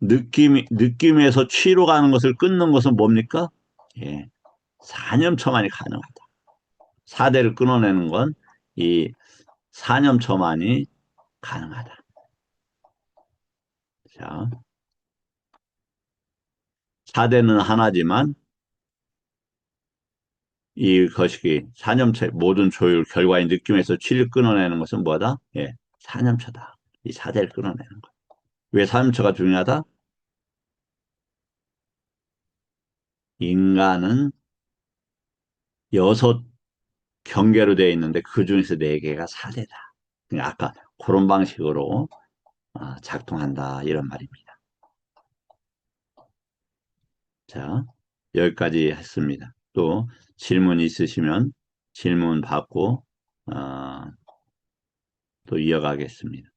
느낌에서 취로 가는 것을 끊는 것은 뭡니까? 예, 4념처만이 가능하다. 4대를 끊어내는 건 이 4념처만이 가능하다. 자, 4대는 하나지만 이 거시기 4념체 모든 조율 결과의 느낌에서 취를 끊어내는 것은 뭐다? 예, 4념체다. 이 4대를 끊어내는 것. 왜 4념체가 중요하다? 인간은 6경계로 되어 있는데 그 중에서 4개가 4대다. 아까 그런 방식으로 작동한다 이런 말입니다. 자, 여기까지 했습니다. 또 질문 있으시면 질문 받고 어, 또 이어가겠습니다.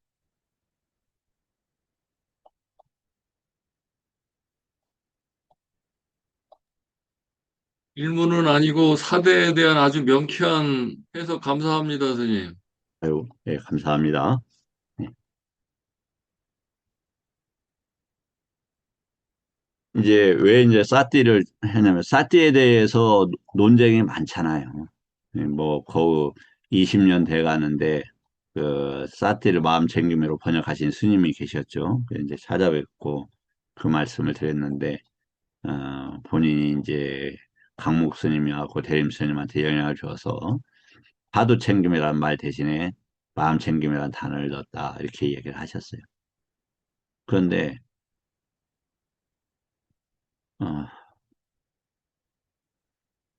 일문은 아니고 사대에 대한 아주 명쾌한 해석 감사합니다, 선생님. 아유, 예, 감사합니다. 네. 이제 왜 이제 사띠를 했냐면 사띠에 대해서 논쟁이 많잖아요. 예, 뭐 거의 20년 돼 가는데 그 사띠를 마음 챙김으로 번역하신 스님이 계셨죠. 그래서 이제 찾아뵙고 그 말씀을 드렸는데 본인이 이제 강목 스님하고 대림 스님한테 영향을 줘서 파도 챙김이라는 말 대신에 마음 챙김이라는 단어를 넣었다 이렇게 얘기를 하셨어요. 그런데 어,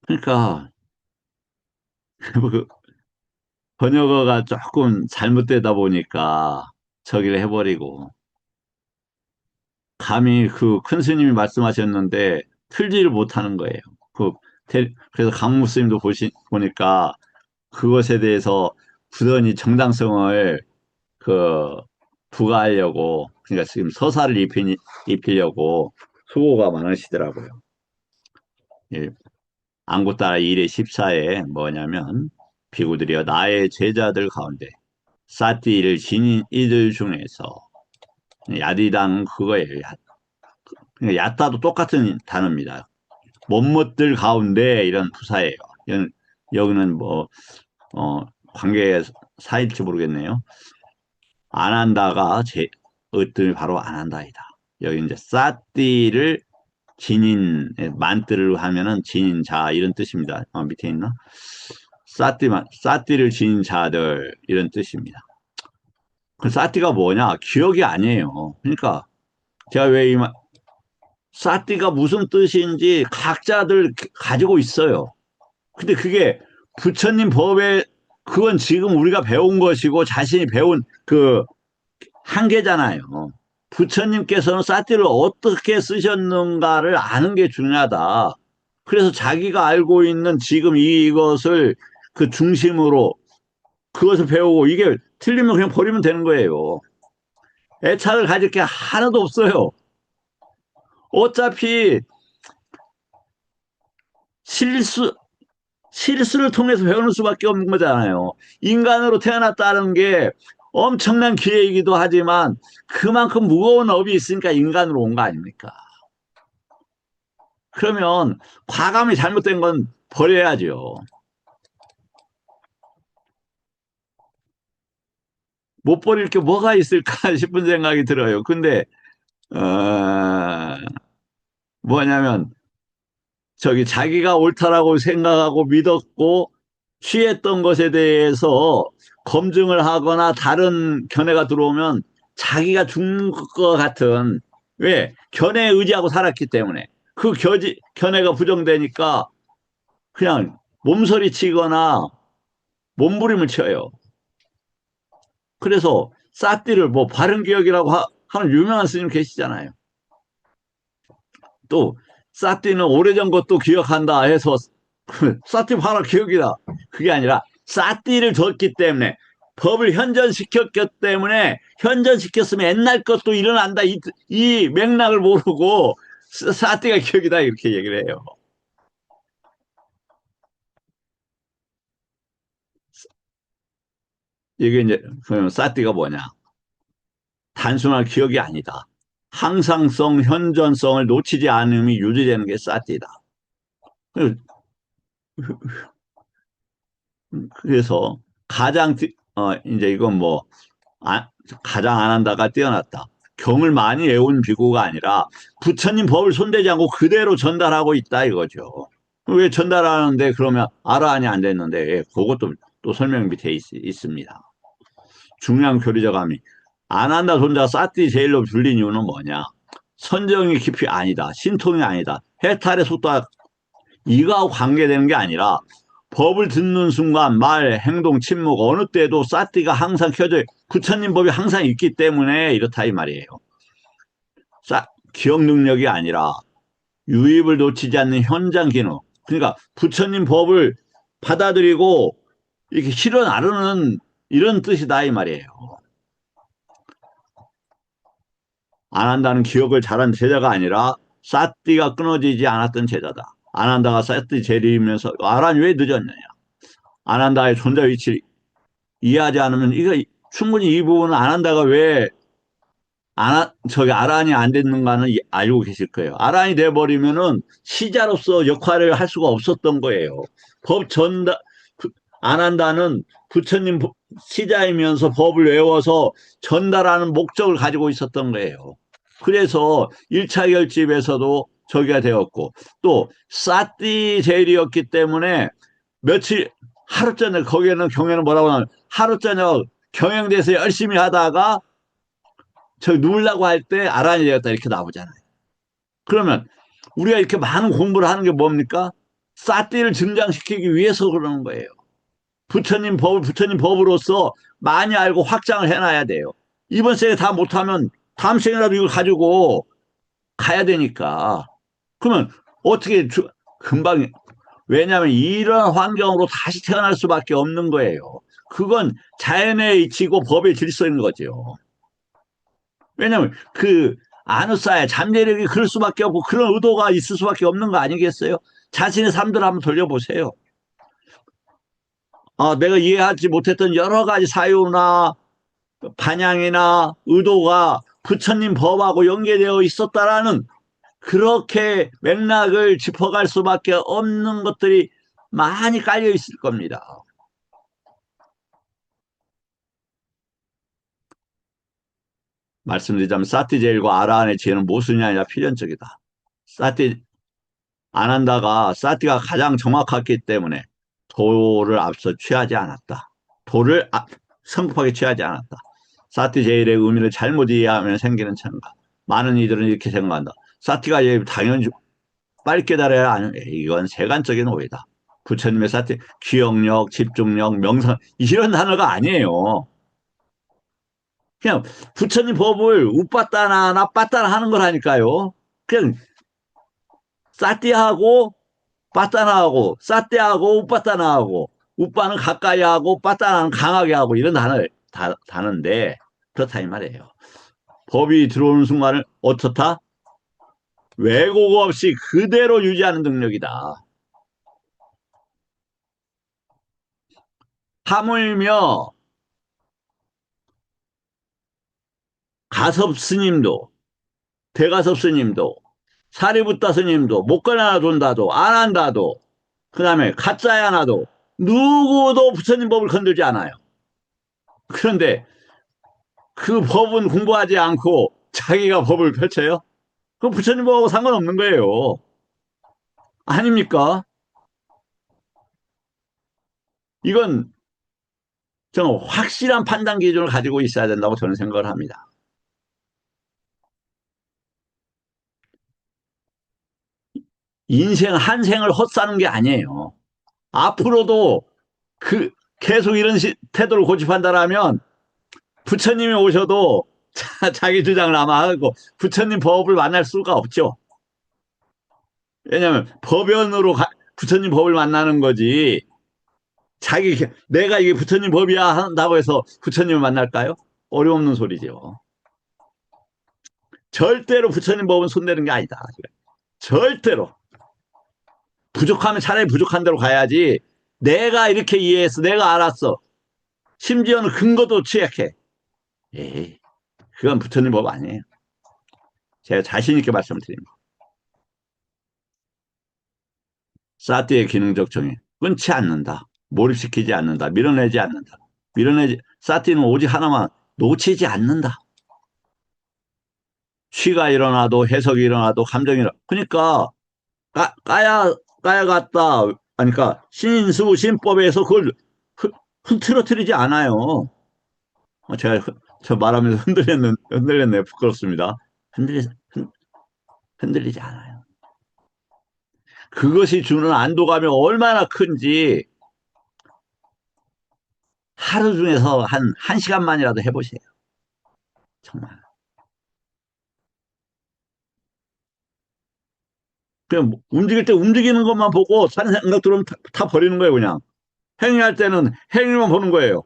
그러니까 그 번역어가 조금 잘못되다 보니까 저기를 해버리고 감히 그 큰 스님이 말씀하셨는데 틀지를 못하는 거예요. 그래서 강무 스님도 보니까 그것에 대해서 부단히 정당성을 그 부과하려고 그러니까 지금 서사를 입히려고 수고가 많으시더라고요. 예, 안고 따라 1의 14에 뭐냐면 비구들이여 나의 제자들 가운데 사띠를 지닌 이들 중에서 야디당 그거예요. 그러니까 야따도 똑같은 단어입니다. 못못들 가운데 이런 부사예요. 여기는 뭐 관계 사일지 모르겠네요. 안 한다가 으뜸이 바로 안 한다이다. 여기 이제 사띠를 만뜨를 하면은 지닌 자 이런 뜻입니다. 밑에 있나? 사띠를 지닌 자들 이런 뜻입니다. 그 사띠가 뭐냐? 기억이 아니에요. 그러니까 제가 왜 사띠가 무슨 뜻인지 각자들 가지고 있어요. 근데 그게 부처님 법에 그건 지금 우리가 배운 것이고 자신이 배운 그 한계잖아요. 부처님께서는 사띠를 어떻게 쓰셨는가를 아는 게 중요하다. 그래서 자기가 알고 있는 지금 이것을 그 중심으로 그것을 배우고 이게 틀리면 그냥 버리면 되는 거예요. 애착을 가질 게 하나도 없어요. 어차피 실수, 실수를 통해서 배우는 수밖에 없는 거잖아요. 인간으로 태어났다는 게 엄청난 기회이기도 하지만 그만큼 무거운 업이 있으니까 인간으로 온 거 아닙니까? 그러면 과감히 잘못된 건 버려야죠. 못 버릴 게 뭐가 있을까 싶은 생각이 들어요. 근데 뭐냐면 저기 자기가 옳다라고 생각하고 믿었고 취했던 것에 대해서 검증을 하거나 다른 견해가 들어오면 자기가 죽는 것 같은 왜 견해에 의지하고 살았기 때문에 그 견해가 부정되니까 그냥 몸서리 치거나 몸부림을 쳐요. 그래서 사띠를 뭐 바른 기억이라고 하는 유명한 스님 계시잖아요. 또 사띠는 오래전 것도 기억한다 해서 사띠 봐라 기억이다. 그게 아니라 사띠를 뒀기 때문에 법을 현전시켰기 때문에 현전시켰으면 옛날 것도 일어난다. 이 맥락을 모르고 사띠가 기억이다 이렇게 얘기를 해요. 이게 이제 그러면 사띠가 뭐냐? 단순한 기억이 아니다. 항상성, 현전성을 놓치지 않음이 유지되는 게 사띠다. 그래서 가장 이제 이건 뭐 가장 안 한다가 뛰어났다. 경을 많이 외운 비구가 아니라 부처님 법을 손대지 않고 그대로 전달하고 있다 이거죠. 왜 전달하는데 그러면 아라한이 안 됐는데 예, 그것도 또 설명 밑에 있습니다. 중요한 교리자감이 안 한다 손자 사띠 제일로 불린 이유는 뭐냐? 선정이 깊이 아니다. 신통이 아니다. 해탈의 속도가 이거하고 관계되는 게 아니라 법을 듣는 순간 말, 행동, 침묵 어느 때도 사띠가 항상 켜져 부처님 법이 항상 있기 때문에 이렇다 이 말이에요. 기억 능력이 아니라 유입을 놓치지 않는 현장 기능. 그러니까 부처님 법을 받아들이고 이렇게 실어 나르는 이런 뜻이다 이 말이에요. 안 한다는 기억을 잘한 제자가 아니라 사띠가 끊어지지 않았던 제자다. 안 한다가 사띠 재림이면서 아란 왜 늦었느냐. 안 한다의 존재 위치를 이해하지 않으면 이거 충분히 이 부분은 안 한다가 왜 저기 아란이 안 됐는가는 알고 계실 거예요. 아란이 돼버리면은 시자로서 역할을 할 수가 없었던 거예요. 법 전달 안 한다는 부처님 시자이면서 법을 외워서 전달하는 목적을 가지고 있었던 거예요. 그래서 1차 결집에서도 저기가 되었고 또 사띠 제일이었기 때문에 며칠 하루 저녁 거기에는 경에는 뭐라고 하냐면 하루 저녁 경영대에서 열심히 하다가 저 누우려고 할 때 아란이 되었다 이렇게 나오잖아요. 그러면 우리가 이렇게 많은 공부를 하는 게 뭡니까? 사띠를 증장시키기 위해서 그러는 거예요. 부처님 법으로서 많이 알고 확장을 해놔야 돼요. 이번 생에 다 못하면 다음 생에라도 이걸 가지고 가야 되니까. 그러면 어떻게 금방 왜냐하면 이런 환경으로 다시 태어날 수밖에 없는 거예요. 그건 자연의 이치고 법의 질서인 거죠. 왜냐하면 그 아누사의 잠재력이 그럴 수밖에 없고 그런 의도가 있을 수밖에 없는 거 아니겠어요? 자신의 삶들 한번 돌려보세요. 내가 이해하지 못했던 여러 가지 사유나 반향이나 의도가 부처님 법하고 연계되어 있었다라는 그렇게 맥락을 짚어갈 수밖에 없는 것들이 많이 깔려 있을 겁니다. 말씀드리자면 사티제일과 아라한의 지혜는 모순이 아니라 필연적이다. 사티 안 한다가 사티가 가장 정확했기 때문에 도를 앞서 취하지 않았다. 도를 성급하게 취하지 않았다. 사티 제일의 의미를 잘못 이해하면 생기는 천가. 많은 이들은 이렇게 생각한다. 사티가 당연히 빨리 깨달아야 하는, 이건 세간적인 오해다. 부처님의 사티, 기억력, 집중력, 명상, 이런 단어가 아니에요. 그냥 부처님 법을 웃봤다나 나빴다나 하는 거라니까요. 그냥 사티하고 빠따나하고 싸떼하고 웃빠따나하고 웃빠는 가까이 하고 빠따나는 강하게 하고 이런 단어인데 그렇다 이 말이에요. 법이 들어오는 순간을 어떻다? 왜곡 없이 그대로 유지하는 능력이다. 하물며 가섭 스님도 대가섭 스님도 사리붓다 스님도 못가나 돈다도 안 한다도 그 다음에 가짜야 나도 누구도 부처님 법을 건들지 않아요. 그런데 그 법은 공부하지 않고 자기가 법을 펼쳐요? 그럼 부처님 법하고 상관없는 거예요. 아닙니까? 이건 좀 확실한 판단 기준을 가지고 있어야 된다고 저는 생각을 합니다. 인생 한 생을 헛사는 게 아니에요. 앞으로도 계속 이런 태도를 고집한다라면 부처님이 오셔도 자기 주장을 아마 하고 부처님 법을 만날 수가 없죠. 왜냐하면 법연으로 부처님 법을 만나는 거지. 내가 이게 부처님 법이야 한다고 해서 부처님을 만날까요? 어려없는 소리죠. 절대로 부처님 법은 손대는 게 아니다. 절대로. 부족하면 차라리 부족한 대로 가야지. 내가 이렇게 이해했어. 내가 알았어. 심지어는 근거도 취약해. 에이, 그건 부처님 법 아니에요. 제가 자신 있게 말씀을 드립니다. 사티의 기능적 정의. 끊지 않는다. 몰입시키지 않는다. 밀어내지 않는다. 사티는 오직 하나만 놓치지 않는다. 시가 일어나도 해석이 일어나도 감정이 일어나. 그러니까 까야 같다. 그러니까 신수 신법에서 그걸 흐트러뜨리지 않아요. 제가 저 말하면서 흔들렸네요. 부끄럽습니다. 흔들리, 흔들리지 않아요. 그것이 주는 안도감이 얼마나 큰지 하루 중에서 한 시간만이라도 해보세요. 정말. 그냥 움직일 때 움직이는 것만 보고 다른 생각 들어오면 다 버리는 거예요, 그냥. 행위할 때는 행위만 보는 거예요.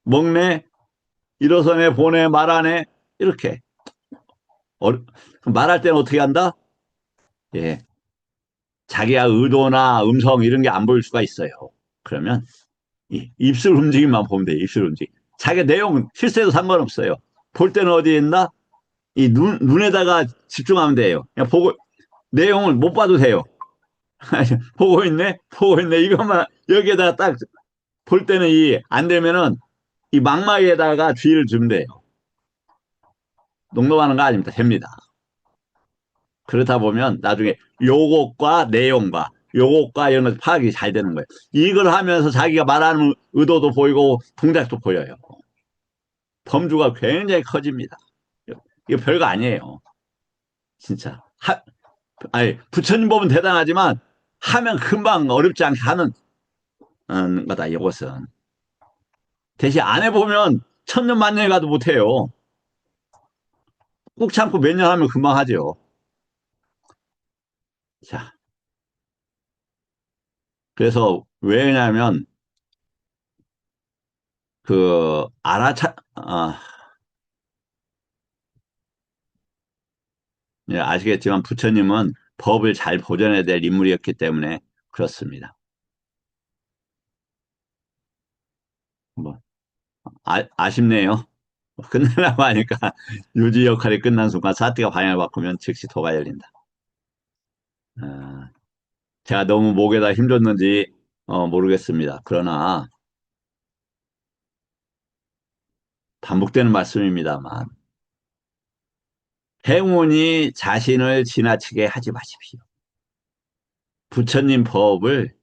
먹네, 일어서네, 보네, 말하네, 이렇게. 말할 때는 어떻게 한다? 예. 자기가 의도나 음성 이런 게 안 보일 수가 있어요. 그러면 입술 움직임만 보면 돼요. 입술 움직임. 자기 내용은 실수해도 상관없어요. 볼 때는 어디에 있나? 눈에다가 집중하면 돼요. 그냥 내용을 못 봐도 돼요. 보고 있네? 보고 있네. 이것만 여기에다가 딱 볼 때는 안 되면은 이 망막에다가 주의를 주면 돼요. 농담하는 거 아닙니다. 됩니다. 그러다 보면 나중에 요것과 내용과 요것과 이런 것 파악이 잘 되는 거예요. 이걸 하면서 자기가 말하는 의도도 보이고 동작도 보여요. 범주가 굉장히 커집니다. 이거 별거 아니에요. 진짜. 아니, 부처님 법은 대단하지만 하면 금방 어렵지 않게 하는 거다, 이것은. 대신 안 해보면 천년 만년에 가도 못해요. 꾹 참고 몇 년 하면 금방 하죠. 자, 그래서 왜냐면 그 예, 아시겠지만 부처님은 법을 잘 보존해야 될 인물이었기 때문에 그렇습니다. 뭐 아쉽네요. 끝내려고 하니까 유지 역할이 끝난 순간 사티가 방향을 바꾸면 즉시 도가 열린다. 어, 제가 너무 목에다 힘줬는지 모르겠습니다. 그러나 반복되는 말씀입니다만 행운이 자신을 지나치게 하지 마십시오. 부처님 법을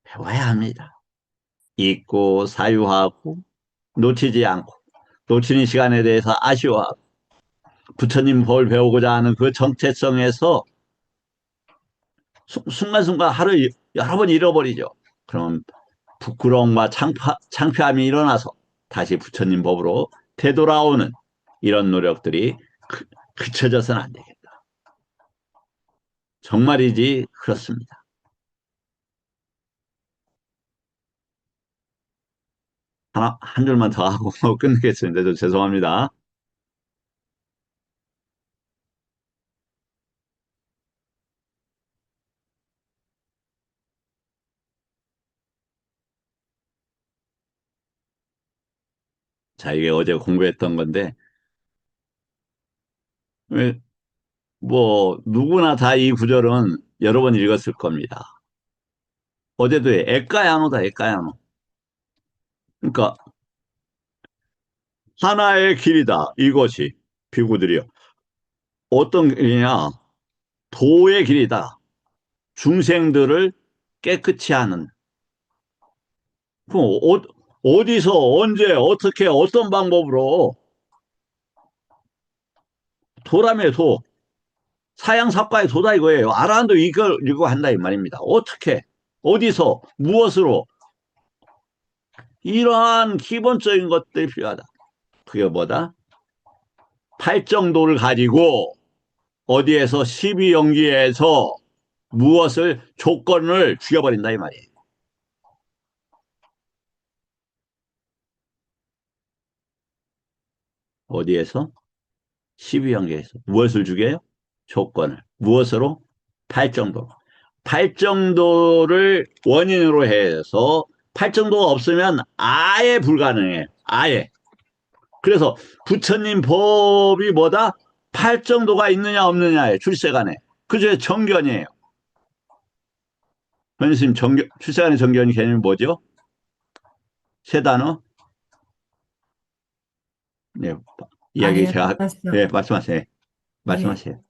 배워야 합니다. 읽고 사유하고 놓치지 않고 놓치는 시간에 대해서 아쉬워하고 부처님 법을 배우고자 하는 그 정체성에서 순간순간 하루 여러 번 잃어버리죠. 그럼 부끄러움과 창피함이 일어나서 다시 부처님 법으로 되돌아오는 이런 노력들이 그쳐져서는 안 되겠다. 정말이지 그렇습니다. 한 줄만 더 하고 끝내겠습니다. 좀 죄송합니다. 자, 이게 어제 공부했던 건데, 뭐, 누구나 다 이 구절은 여러 번 읽었을 겁니다. 어제도 에까야노다, 에까야노. 그러니까, 하나의 길이다, 이것이. 비구들이요. 어떤 길이냐? 도의 길이다. 중생들을 깨끗이 하는. 그럼 어디서, 언제, 어떻게, 어떤 방법으로 도라며 도. 사양사과의 도다 이거예요. 아라한도 이거 한다 이 말입니다. 어떻게, 어디서, 무엇으로. 이러한 기본적인 것들이 필요하다. 그게 뭐다? 팔정도를 가지고 어디에서 12연기에서 무엇을 조건을 죽여버린다 이 말이에요. 어디에서? 12연기에서 무엇을 죽여요? 조건을. 무엇으로? 팔정도. 팔정도를 원인으로 해서 팔정도가 없으면 아예 불가능해요. 아예. 그래서 부처님 법이 뭐다? 팔정도가 있느냐 없느냐에 출세간에. 그중에 정견이에요. 선생님 출세간의 정견이 개념이 뭐죠? 세 단어? 네, 이야기 제가 네, 말씀하세요. 예, 말씀하세요.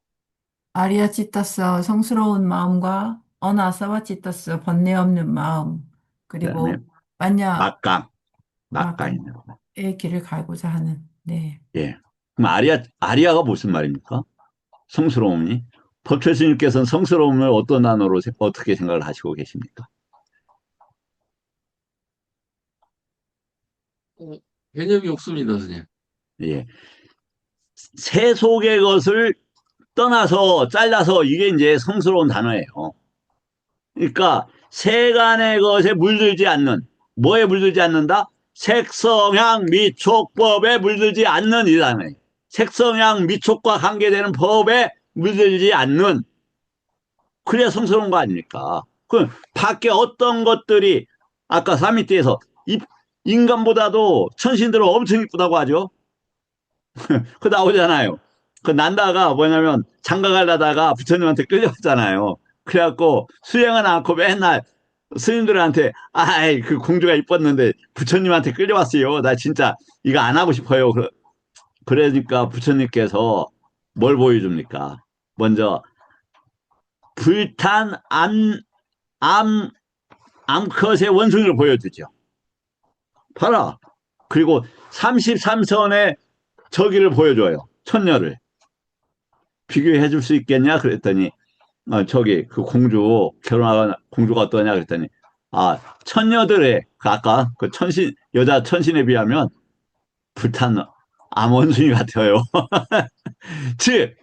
아리아치타스 성스러운 마음과 어나사와치타스 번뇌 없는 마음, 그다음에 그리고 만냐 막강이네요. 막강의 길을 가고자 하는. 네. 예. 그럼 아리아가 무슨 말입니까? 성스러움이? 법철 스님께서는 성스러움을 어떤 단어로 어떻게 생각을 하시고 계십니까? 개념이 없습니다, 선생님. 예. 세속의 것을 떠나서 잘라서 이게 이제 성스러운 단어예요. 그러니까 세간의 것에 물들지 않는, 뭐에 물들지 않는다? 색성향 미촉법에 물들지 않는 이 단어예요. 색성향 미촉과 관계되는 법에 물들지 않는, 그래야 성스러운 거 아닙니까? 그 밖에 어떤 것들이 아까 사미띠에서 인간보다도 천신들은 엄청 이쁘다고 하죠. 그 나오잖아요. 그 난다가 뭐냐면 장가 가려다가 부처님한테 끌려왔잖아요. 그래갖고 수행은 않고 맨날 스님들한테 아이 그 공주가 이뻤는데 부처님한테 끌려왔어요. 나 진짜 이거 안 하고 싶어요. 그러니까 부처님께서 뭘 보여줍니까? 먼저 불탄 암컷의 원숭이를 보여주죠. 봐라. 그리고 33선의 저기를 보여줘요. 천녀를. 비교해 줄 수 있겠냐? 그랬더니, 저기, 그 결혼하는 공주가 어떠냐? 그랬더니, 천녀들의, 아까 그 여자 천신에 비하면 불탄 암원숭이 같아요. 즉,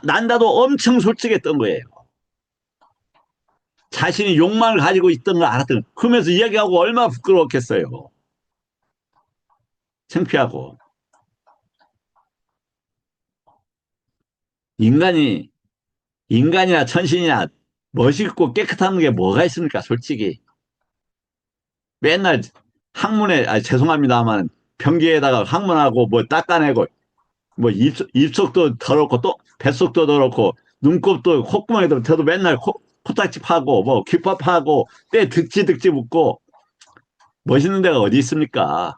난다도 엄청 솔직했던 거예요. 자신이 욕망을 가지고 있던 걸 알았던, 그러면서 이야기하고 얼마나 부끄러웠겠어요. 창피하고. 인간이나 천신이나 멋있고 깨끗한 게 뭐가 있습니까? 솔직히. 맨날 죄송합니다만, 변기에다가 항문하고 뭐 닦아내고, 뭐 입속도 더럽고, 또 뱃속도 더럽고, 눈곱도 콧구멍에도 저도 맨날 코딱지 파고, 뭐 귓밥 파고, 때 득지 묻고, 멋있는 데가 어디 있습니까?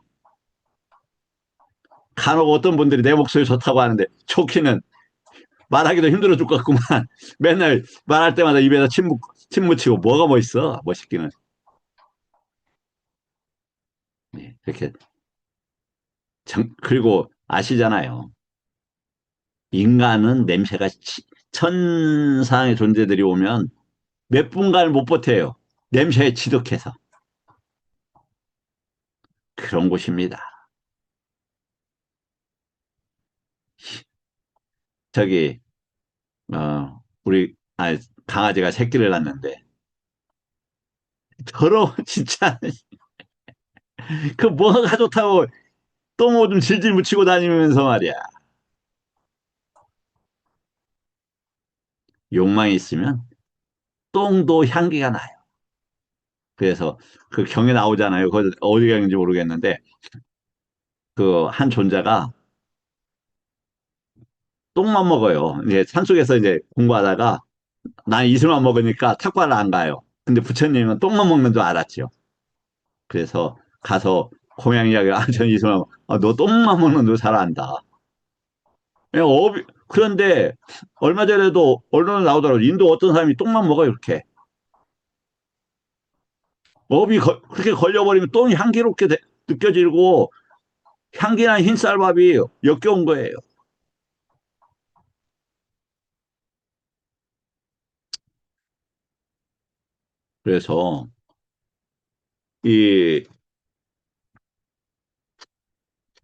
간혹 어떤 분들이 내 목소리 좋다고 하는데 좋기는 말하기도 힘들어 죽겠구만. 맨날 말할 때마다 입에다 침 묻히고 뭐가 멋있어? 멋있기는. 네, 이렇게 그리고 아시잖아요. 인간은 냄새가 천상의 존재들이 오면 몇 분간을 못 버텨요. 냄새에 지독해서. 그런 곳입니다. 저기 우리 강아지가 새끼를 낳는데 더러워 진짜. 그 뭐가 좋다고 똥 오줌 질질 묻히고 다니면서 말이야. 욕망이 있으면 똥도 향기가 나요. 그래서 그 경에 나오잖아요. 그 어디 경인지 모르겠는데 그 한 존재가 똥만 먹어요. 이제 산속에서 이제 공부하다가 난 이슬만 먹으니까 탁과를 안 가요. 근데 부처님은 똥만 먹는 줄 알았죠. 그래서 가서 고양 이야기를 전 이슬만 너 똥만 먹는 줄 잘 안다. 그런데 얼마 전에도 언론에 나오더라고요. 인도 어떤 사람이 똥만 먹어요, 이렇게. 그렇게 걸려버리면 똥이 향기롭게 느껴지고 향기난 흰쌀밥이 역겨운 거예요. 그래서 이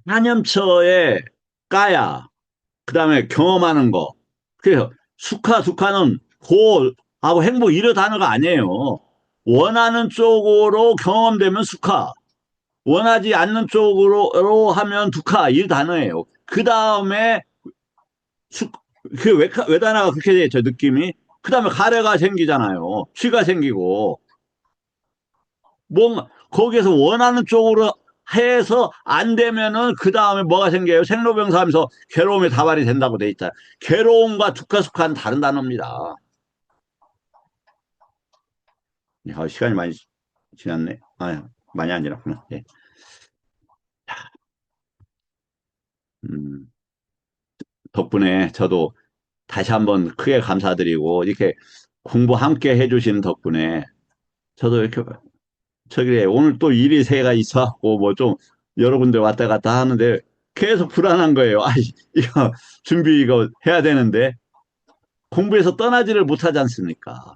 한염처에 까야 그다음에 경험하는 거. 그래서 수카 두카는 고하고 행복 이런 단어가 아니에요. 원하는 쪽으로 경험되면 수카, 원하지 않는 쪽으로 하면 두카 이 단어예요. 그 다음에 그 외단어가 그렇게 돼, 저 느낌이. 그 다음에 가래가 생기잖아요. 쥐가 생기고. 뭔가, 거기에서 원하는 쪽으로 해서 안 되면은 그 다음에 뭐가 생겨요? 생로병사 하면서 괴로움이 다발이 된다고 돼 있다. 괴로움과 두카수카는 다른 단어입니다. 시간이 많이 지났네. 많이 안 지났구나. 예. 덕분에 저도 다시 한번 크게 감사드리고, 이렇게 공부 함께 해주시는 덕분에 저도 이렇게, 오늘 또 일이 새가 있어갖고, 뭐 좀 여러 군데 왔다 갔다 하는데 계속 불안한 거예요. 이거 준비 이거 해야 되는데, 공부에서 떠나지를 못하지 않습니까?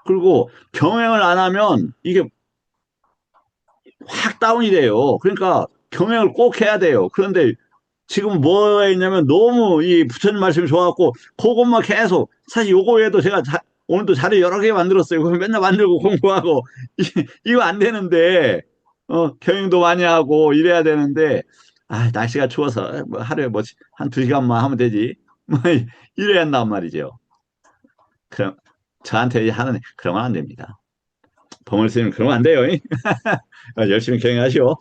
그리고 병행을 안 하면 이게 확 다운이 돼요. 그러니까 경영을 꼭 해야 돼요. 그런데 지금 뭐가 있냐면 너무 이 부처님 말씀이 좋아갖고 그것만 계속 사실 요거 외에도 제가 오늘도 자료 여러 개 만들었어요. 그거 맨날 만들고 공부하고 이거 안 되는데 경영도 많이 하고 이래야 되는데 날씨가 추워서 뭐 하루에 뭐 한 2시간만 하면 되지 뭐 이래야 한단 말이죠. 그럼 저한테 하는 그러면 안 됩니다. 범을 쓰면 그러면 안 돼요. 열심히 경영하시오.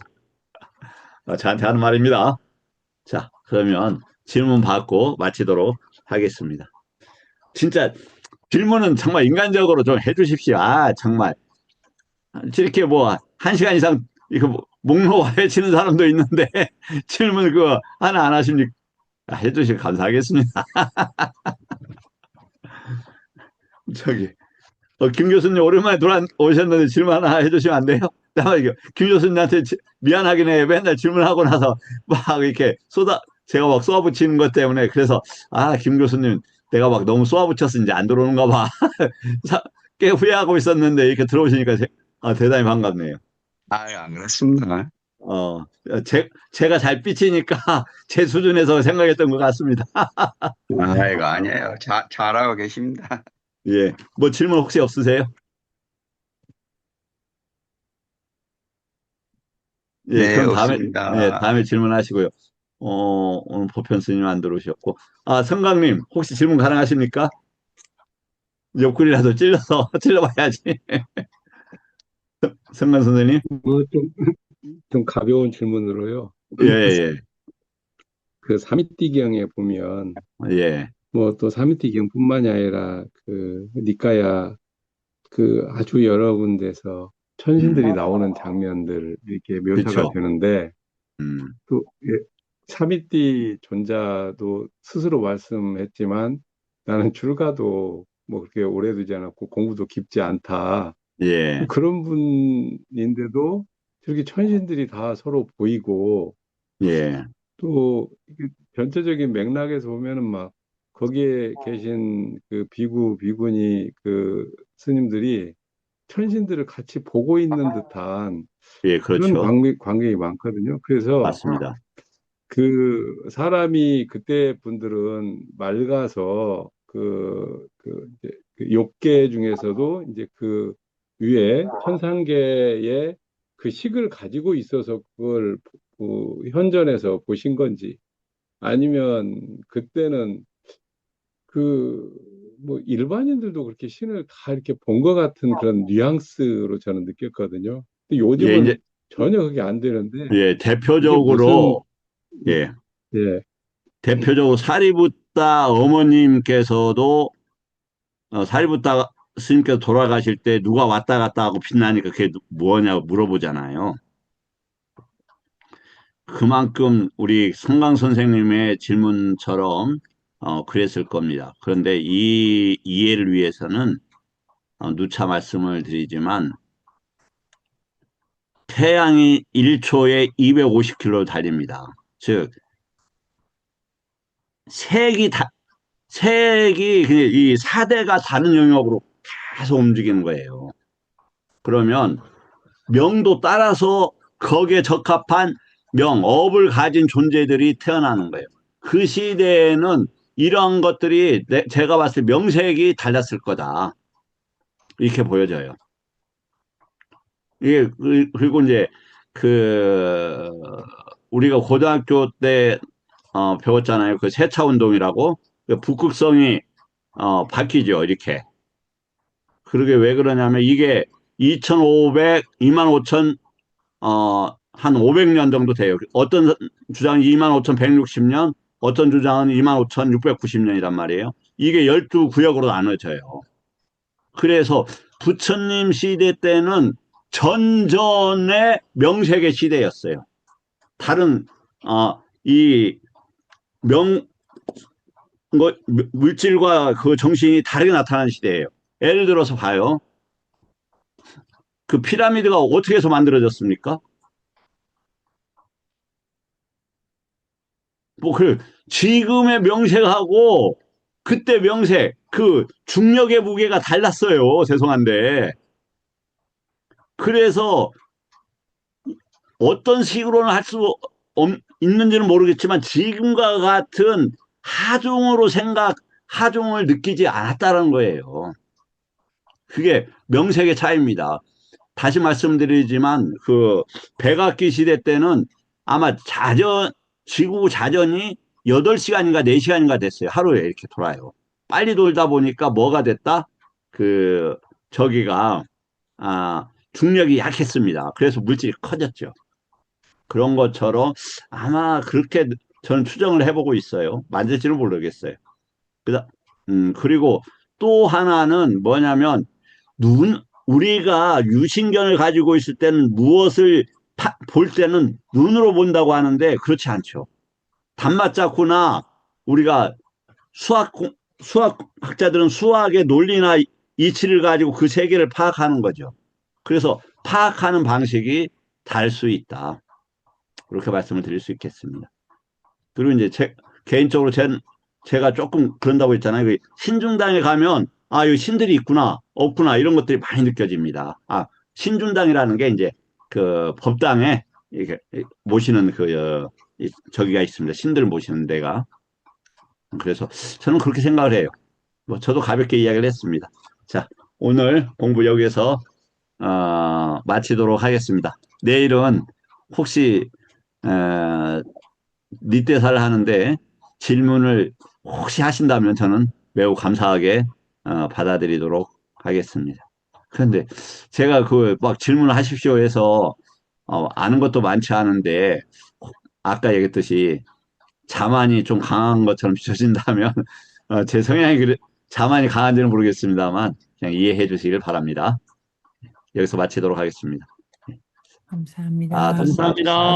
저한테 하는 말입니다. 자, 그러면 질문 받고 마치도록 하겠습니다. 진짜 질문은 정말 인간적으로 좀 해주십시오. 정말. 이렇게 뭐, 1시간 이상, 이거 목록 해치는 사람도 있는데, 질문 그거 하나 안 하십니까? 해주시면 감사하겠습니다. 김 교수님 오랜만에 오셨는데 질문 하나 해주시면 안 돼요? 김 교수님한테 미안하긴 해요. 맨날 질문하고 나서 막 이렇게 제가 막 쏘아붙이는 것 때문에 그래서 김 교수님 내가 막 너무 쏘아붙여서 이제 안 들어오는가 봐. 꽤 후회하고 있었는데 이렇게 들어오시니까 대단히 반갑네요. 안 그렇습니다. 제가 잘 삐치니까 제 수준에서 생각했던 것 같습니다. 이거 아니에요. 잘하고 계십니다. 예. 뭐 질문 혹시 없으세요? 예, 네, 그럼 없습니다. 다음에 질문하시고요. 오늘 보편 스님 안 들어오셨고. 성강님, 혹시 질문 가능하십니까? 옆구리라도 찔러봐야지. 성강 선생님? 뭐 좀 가벼운 질문으로요. 예, 예, 그 사미띠경에 보면 예. 뭐 또 사미띠경뿐만이 아니라 그 니까야 그 아주 여러 군데서 천신들이 나오는 장면들 이렇게 묘사가 그쵸. 되는데 음, 또 사미띠 존자도 스스로 말씀했지만 나는 출가도 뭐 그렇게 오래 두지 않았고 공부도 깊지 않다. 예, 그런 분인데도 저렇게 천신들이 다 서로 보이고 예, 또 이게 전체적인 맥락에서 보면은 막 거기에 계신 그 비구니 그 스님들이 천신들을 같이 보고 있는 듯한 예, 그런 그렇죠. 광경이 많거든요. 그래서 맞습니다. 그 사람이 그때 분들은 맑아서 이제 그 욕계 중에서도 이제 그 위에 천상계의 그 식을 가지고 있어서 그걸 현전에서 보신 건지 아니면 그때는 그 뭐 일반인들도 그렇게 신을 다 이렇게 본 것 같은 그런 뉘앙스로 저는 느꼈거든요. 근데 예, 요즘은 이제, 전혀 그게 안 되는데 예, 이게 무슨 대표적으로, 예, 예. 대표적으로 사리붓다 어머님께서도, 사리붓다 스님께서 돌아가실 때 누가 왔다 갔다 하고 빛나니까 그게 뭐냐고 물어보잖아요. 그만큼 우리 성강 선생님의 질문처럼, 그랬을 겁니다. 그런데 이 이해를 위해서는, 누차 말씀을 드리지만, 태양이 1초에 250km 달립니다. 즉, 색이 색이 그냥 이 사대가 다른 영역으로 계속 움직이는 거예요. 그러면 명도 따라서 거기에 적합한 업을 가진 존재들이 태어나는 거예요. 그 시대에는 이런 것들이 제가 봤을 때 명색이 달랐을 거다. 이렇게 보여져요. 이게 그리고 이제 그 우리가 고등학교 때 배웠잖아요. 그 세차 운동이라고 그 북극성이 바뀌죠. 이렇게. 그러게 왜 그러냐면 이게 2,500, 25,000, 한 500년 정도 돼요. 어떤 주장은 25,160년, 어떤 주장은 25,690년이란 말이에요. 이게 12구역으로 나눠져요. 그래서 부처님 시대 때는 전전의 명색의 시대였어요. 다른, 이 물질과 그 정신이 다르게 나타나는 시대예요. 예를 들어서 봐요. 그 피라미드가 어떻게 해서 만들어졌습니까? 지금의 명색하고 그때 명색, 그 중력의 무게가 달랐어요. 죄송한데. 그래서 어떤 식으로는 할 수 있는지는 모르겠지만 지금과 같은 하중을 느끼지 않았다는 거예요. 그게 명색의 차이입니다. 다시 말씀드리지만 그 백악기 시대 때는 아마 지구 자전이 8시간인가 4시간인가 됐어요. 하루에 이렇게 돌아요. 빨리 돌다 보니까 뭐가 됐다? 저기가 중력이 약했습니다. 그래서 물질이 커졌죠. 그런 것처럼 아마 그렇게 저는 추정을 해보고 있어요. 맞을지는 모르겠어요. 그리고 또 하나는 뭐냐면 우리가 유신견을 가지고 있을 때는 무엇을 볼 때는 눈으로 본다고 하는데 그렇지 않죠. 단맛자꾸나 우리가 수학학자들은 수학의 논리나 이치를 가지고 그 세계를 파악하는 거죠. 그래서 파악하는 방식이 다를 수 있다. 그렇게 말씀을 드릴 수 있겠습니다. 그리고 이제 개인적으로 제가 조금 그런다고 했잖아요. 신중당에 가면 여기 신들이 있구나, 없구나 이런 것들이 많이 느껴집니다. 신중당이라는 게 이제 그 법당에 이렇게 모시는 저기가 있습니다. 신들 모시는 데가. 그래서 저는 그렇게 생각을 해요. 뭐 저도 가볍게 이야기를 했습니다. 자, 오늘 공부 여기에서 마치도록 하겠습니다. 내일은 혹시 니떼사를 하는데 질문을 혹시 하신다면 저는 매우 감사하게 받아들이도록 하겠습니다. 그런데 제가 막 질문을 하십시오 해서 아는 것도 많지 않은데 아까 얘기했듯이 자만이 좀 강한 것처럼 비춰진다면 제 성향이 자만이 강한지는 모르겠습니다만 그냥 이해해 주시길 바랍니다. 여기서 마치도록 하겠습니다. 감사합니다. 감사합니다.